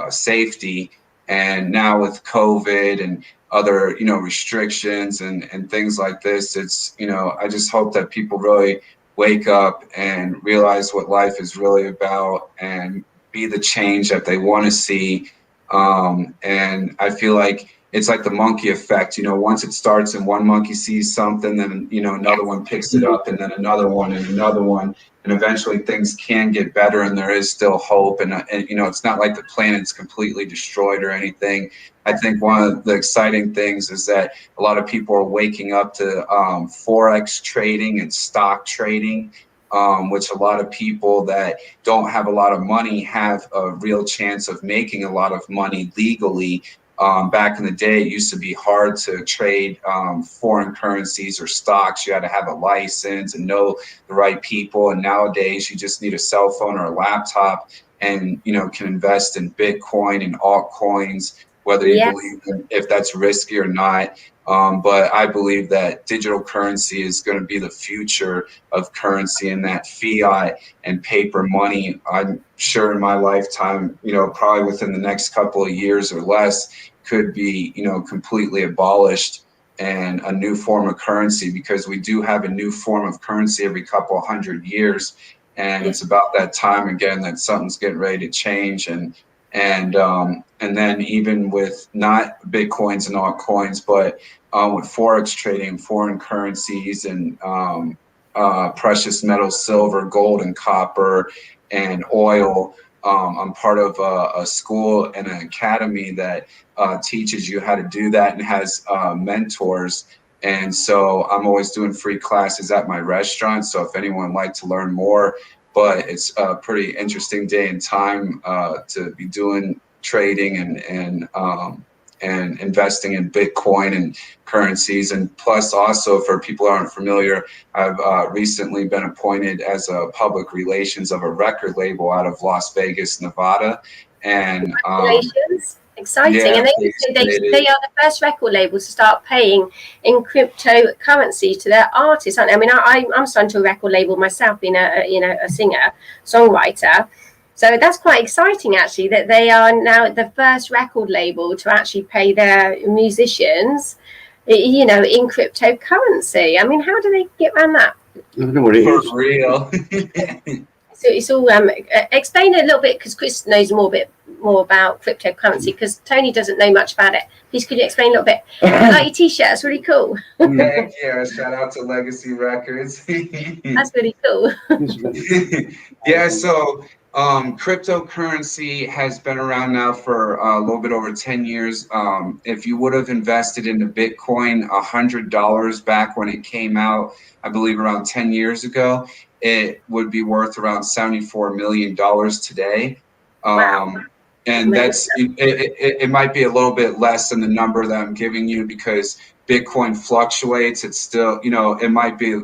safety. And now with COVID and other, restrictions and things like this, it's, I just hope that people really wake up and realize what life is really about and be the change that they want to see. And I feel like it's like the monkey effect, once it starts and one monkey sees something, then, another one picks it up, and then another one and another one. And eventually things can get better, and there is still hope. And it's not like the planet's completely destroyed or anything. I think one of the exciting things is that a lot of people are waking up to Forex trading and stock trading, which a lot of people that don't have a lot of money have a real chance of making a lot of money legally. Back in the day, it used to be hard to trade foreign currencies or stocks. You had to have a license and know the right people. And nowadays, you just need a cell phone or a laptop and, can invest in Bitcoin and altcoins, whether you believe if that's risky or not. But I believe that digital currency is going to be the future of currency, and that fiat and paper money, I'm sure in my lifetime, probably within the next couple of years or less, could be, completely abolished, and a new form of currency, because we do have a new form of currency every couple of 100 years. And it's about that time again that something's getting ready to change. And then even with not Bitcoins and altcoins, but with Forex trading, foreign currencies, and precious metals, silver, gold, and copper, and oil. I'm part of a school and an academy that teaches you how to do that and has mentors. And so I'm always doing free classes at my restaurant. So if anyone would like to learn more, but it's a pretty interesting day and time to be doing trading and investing in Bitcoin and currencies. And plus also, for people who aren't familiar, I've recently been appointed as a public relations of a record label out of Las Vegas, Nevada. And congratulations. Exciting. Yeah, And they are the first record label to start paying in cryptocurrency to their artists, aren't they? I mean, I'm signed to a record label myself, being a singer, songwriter. So that's quite exciting, actually, that they are now the first record label to actually pay their musicians, in cryptocurrency. I mean, how do they get around that? I don't know what it is. For real. So it's all explain a little bit, because Chris knows more about cryptocurrency, because Tony doesn't know much about it. Please, could you explain a little bit? I like your t-shirt, it's really cool. Thank you. Shout out to Legacy Records. That's really cool. Yeah, so cryptocurrency has been around now for a little bit over 10 years. If you would have invested into Bitcoin $100 back when it came out, I believe around 10 years ago, it would be worth around $74 million today. Wow. And that's it might be a little bit less than the number that I'm giving you, because Bitcoin fluctuates. It's still, it might be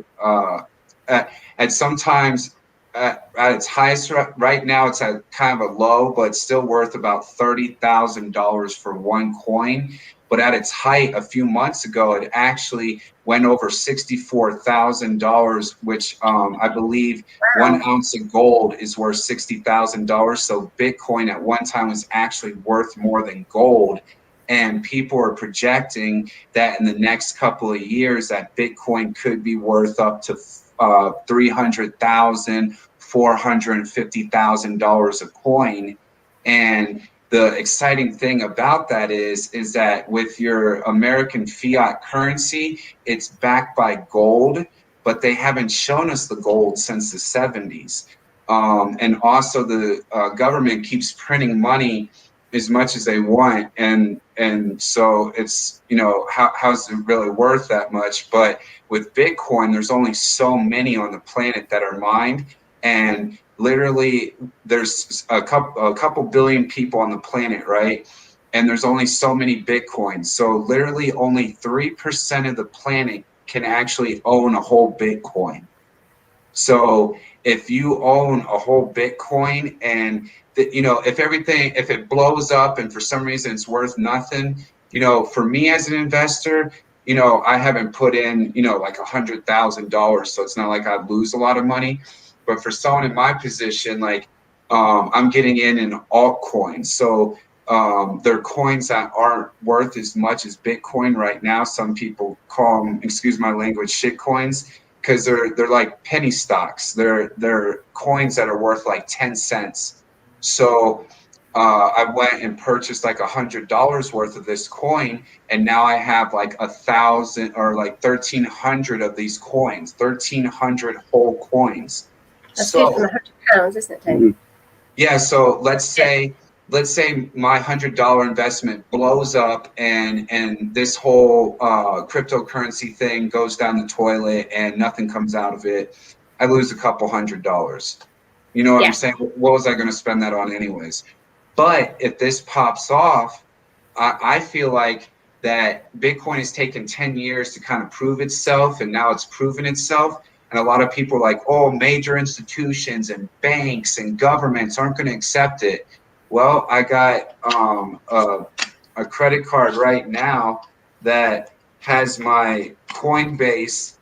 at sometimes at its highest right now, it's at kind of a low, but still worth about $30,000 for one coin. But at its height a few months ago, it actually went over $64,000, which I believe 1 ounce of gold is worth $60,000. So Bitcoin at one time was actually worth more than gold. And people are projecting that in the next couple of years that Bitcoin could be worth up to $300,000, $450,000 a coin. And the exciting thing about that is that with your American fiat currency, it's backed by gold, but they haven't shown us the gold since the 70s. And also the government keeps printing money as much as they want. And so it's, how's it really worth that much? But with Bitcoin, there's only so many on the planet that are mined. And literally there's a couple billion people on the planet, right? And there's only so many Bitcoins. So literally only 3% of the planet can actually own a whole Bitcoin. So if you own a whole Bitcoin and if it blows up and for some reason it's worth nothing, for me as an investor, I haven't put in, like $100,000. So it's not like I'd lose a lot of money. But for someone in my position, like I'm getting in altcoins. So they're coins that aren't worth as much as Bitcoin right now. Some people call them, excuse my language, shit coins, because they're like penny stocks. They're coins that are worth like 10 cents. So I went and purchased like $100 worth of this coin, and now I have like 1,000 or like 1,300 of these coins, 1,300 whole coins. That's good for £100, isn't it, Tony? Yeah. So let's say my $100 investment blows up, and this whole cryptocurrency thing goes down the toilet, and nothing comes out of it. I lose a couple $100. You know what I'm saying? What was I going to spend that on anyways? But if this pops off, I feel like that Bitcoin has taken 10 years to kind of prove itself, and now it's proven itself. And a lot of people are like, oh, major institutions and banks and governments aren't going to accept it. Well, I got a credit card right now that has my Coinbase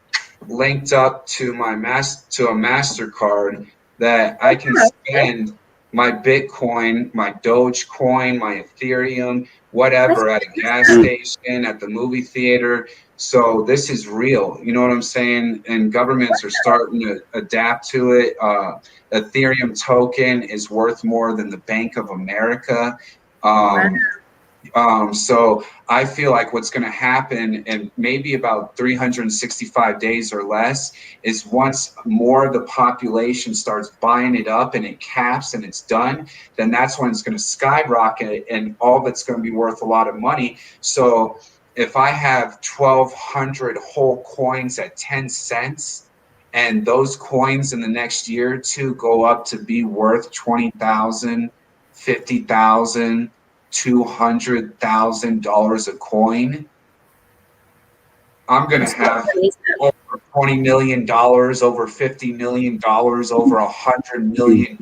linked up to a MasterCard that I can spend my Bitcoin, my Dogecoin, my Ethereum, whatever, at a gas station, at the movie theater. So this is real, you know what I'm saying? And governments are starting to adapt to it. Ethereum token is worth more than the Bank of America. So I feel like what's going to happen in maybe about 365 days or less is once more of the population starts buying it up and it caps and it's done, then that's when it's going to skyrocket and all of it's going to be worth a lot of money. So if I have 1,200 whole coins at 10 cents and those coins in the next year or two go up to be worth 20,000, 50,000, $200,000 a coin, I'm going to have over $20 million, over $50 million, over $100 million.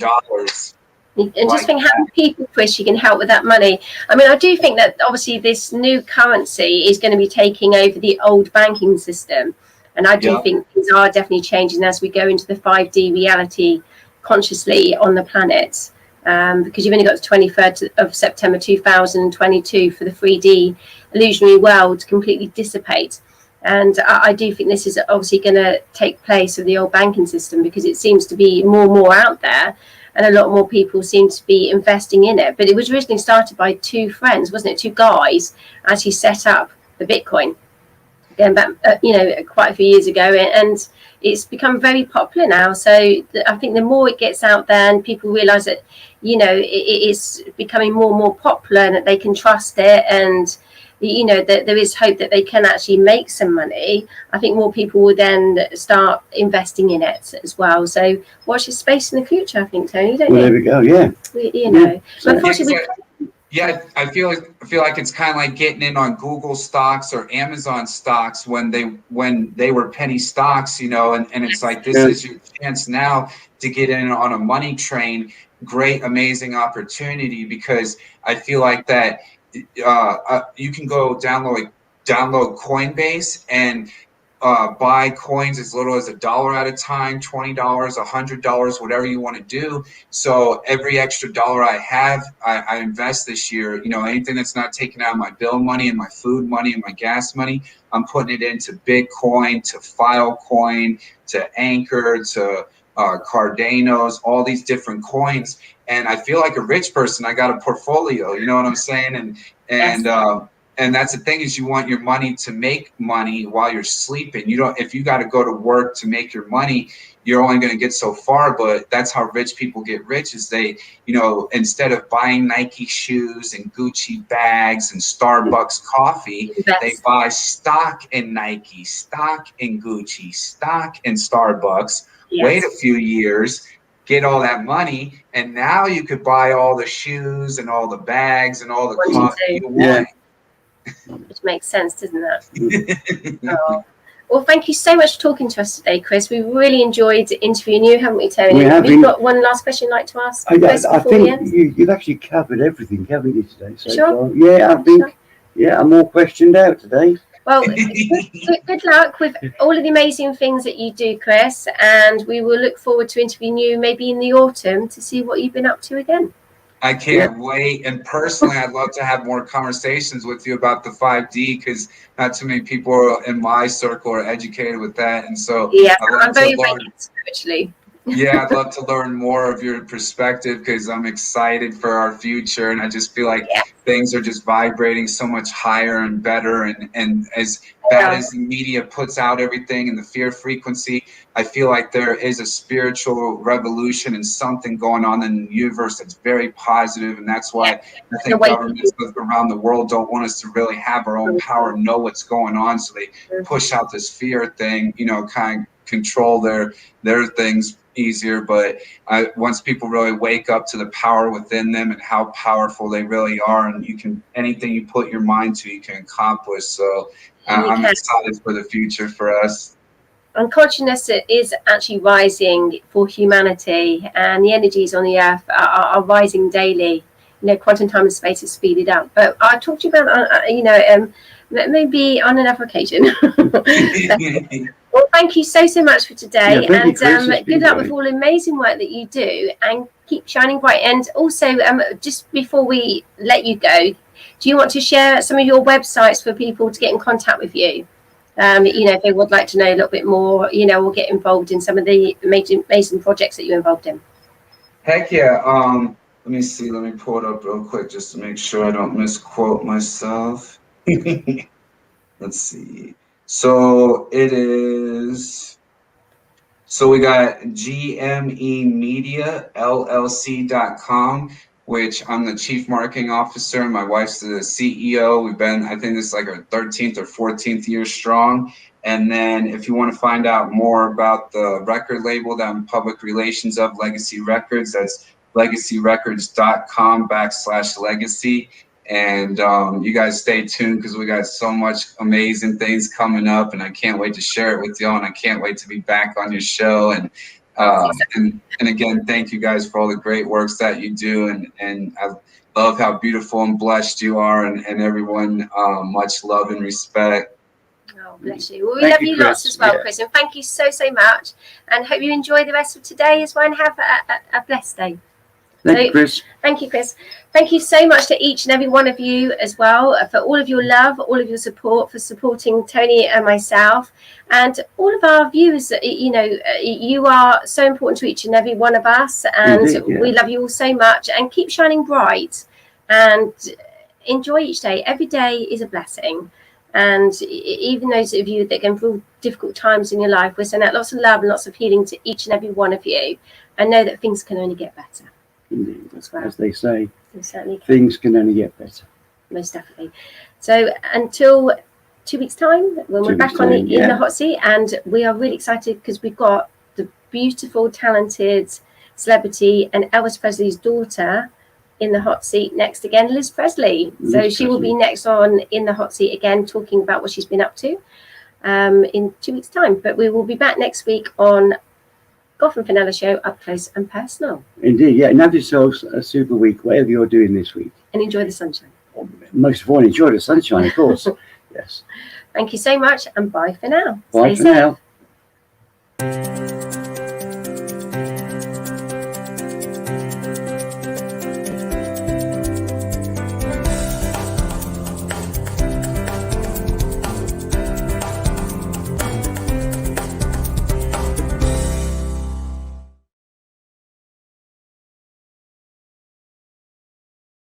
And just think how many people, Chris, you can help with that money. I mean, I do think that obviously this new currency is going to be taking over the old banking system. And I do think things are definitely changing as we go into the 5D reality consciously on the planet. Because you've only got the 23rd of September 2022 for the 3D illusionary world to completely dissipate. And I do think this is obviously going to take place of the old banking system, because it seems to be more and more out there, and a lot more people seem to be investing in it. But it was originally started by two friends, wasn't it? Two guys actually set up the Bitcoin going back, quite a few years ago, and it's become very popular now. So I think the more it gets out there and people realize that, it is becoming more and more popular and that they can trust it, and that there is hope that they can actually make some money, I think more people will then start investing in it as well. So watch your space in the future, I think, Tony, don't you? There we go, yeah. Unfortunately, I feel like it's kind of like getting in on Google stocks or Amazon stocks when they were penny stocks, and it's like, this is your chance now to get in on a money train. Great, amazing opportunity, because I feel like that you can go download Coinbase and buy coins as little as $1 at a time, $20, $100, whatever you want to do. So every extra dollar I have, I invest this year. Anything that's not taken out of my bill money and my food money and my gas money, I'm putting it into Bitcoin, to Filecoin, to Anchor, to Cardanos, all these different coins. And I feel like a rich person. I got a portfolio, you know what I'm saying? And that's the thing, is you want your money to make money while you're sleeping. If you got to go to work to make your money, you're only going to get so far. But that's how rich people get rich, is they, instead of buying Nike shoes and Gucci bags and Starbucks coffee, they buy stock in Nike, stock in Gucci, stock in Starbucks. Wait a few years, get all that money, and now you could buy all the shoes and all the bags and all the coffee you want. Which makes sense, doesn't that? Well, thank you so much for talking to us today, Chris. We really enjoyed interviewing you, haven't we, Tony? We've got one last question you'd like to ask. I think you've actually covered everything, haven't you, today? So sure. Far? Yeah, I think. Yeah, I'm all questioned out today. Well, good luck with all of the amazing things that you do, Chris, and we will look forward to interviewing you maybe in the autumn to see what you've been up to again. I can't wait. And personally, I'd love to have more conversations with you about the 5D, because not too many people in my circle are educated with that. And so I'm very spiritually. Yeah, I'd love to learn more of your perspective, because I'm excited for our future, and I just feel like things are just vibrating so much higher and better. And as bad as the media puts out everything and the fear frequency, I feel like there is a spiritual revolution and something going on in the universe that's very positive, and that's why I think governments around the world don't want us to really have our own power and know what's going on, so they push out this fear thing, kind of control their things easier. But once people really wake up to the power within them and how powerful they really are, and anything you put your mind to, you can accomplish. So I'm excited for the future for us. And consciousness is actually rising for humanity, and the energies on the earth are rising daily. Quantum time and space is speeded up. But I'll talk to you about maybe on another occasion. Well, thank you so much for today, and good luck with all the amazing work that you do, and keep shining bright. And also, just before we let you go, do you want to share some of your websites for people to get in contact with you? If they would like to know a little bit more, or get involved in some of the amazing projects that you're involved in. Heck yeah. Let me see. Let me pull it up real quick just to make sure I don't misquote myself. Let's see. So it is. So we got GME LLC.com, which I'm the chief marketing officer, and my wife's the CEO. We've been, I think this is like our 13th or 14th year strong. And then if you want to find out more about the record label that I'm public relations of, Legacy Records, that's legacyrecords.com/legacy. And you guys stay tuned because we got so much amazing things coming up, and I can't wait to share it with y'all, and I can't wait to be back on your show. And again, thank you guys for all the great works that you do, and I love how beautiful and blessed you are, and everyone, much love and respect. Oh, bless you. Well, we love you lots as well, Chris, and thank you so much, and hope you enjoy the rest of today as well, and have a blessed day. Thank you, Chris. Thank you, Chris. Thank you so much to each and every one of you as well for all of your love, all of your support, for supporting Tony and myself, and all of our viewers. You know, you are so important to each and every one of us, and indeed, we love you all so much. And keep shining bright, and enjoy each day. Every day is a blessing. And even those of you that are going through difficult times in your life, we're sending out lots of love and lots of healing to each and every one of you, and know that things can only get better. Indeed, as they say, certainly things can only get better. Most definitely. So until 2 weeks' time, when we're back in the hot seat, and we are really excited because we've got the beautiful, talented celebrity and Elvis Presley's daughter in the hot seat next again, Liz Presley. So she will be next on in the hot seat again, talking about what she's been up to in 2 weeks' time. But we will be back next week on Gogh and Fennella show, up close and personal. Indeed, yeah. And have yourselves a super week, whatever you're doing this week. And enjoy the sunshine. Most of all, enjoy the sunshine, of course. Yes. Thank you so much, and bye for now. Bye for now.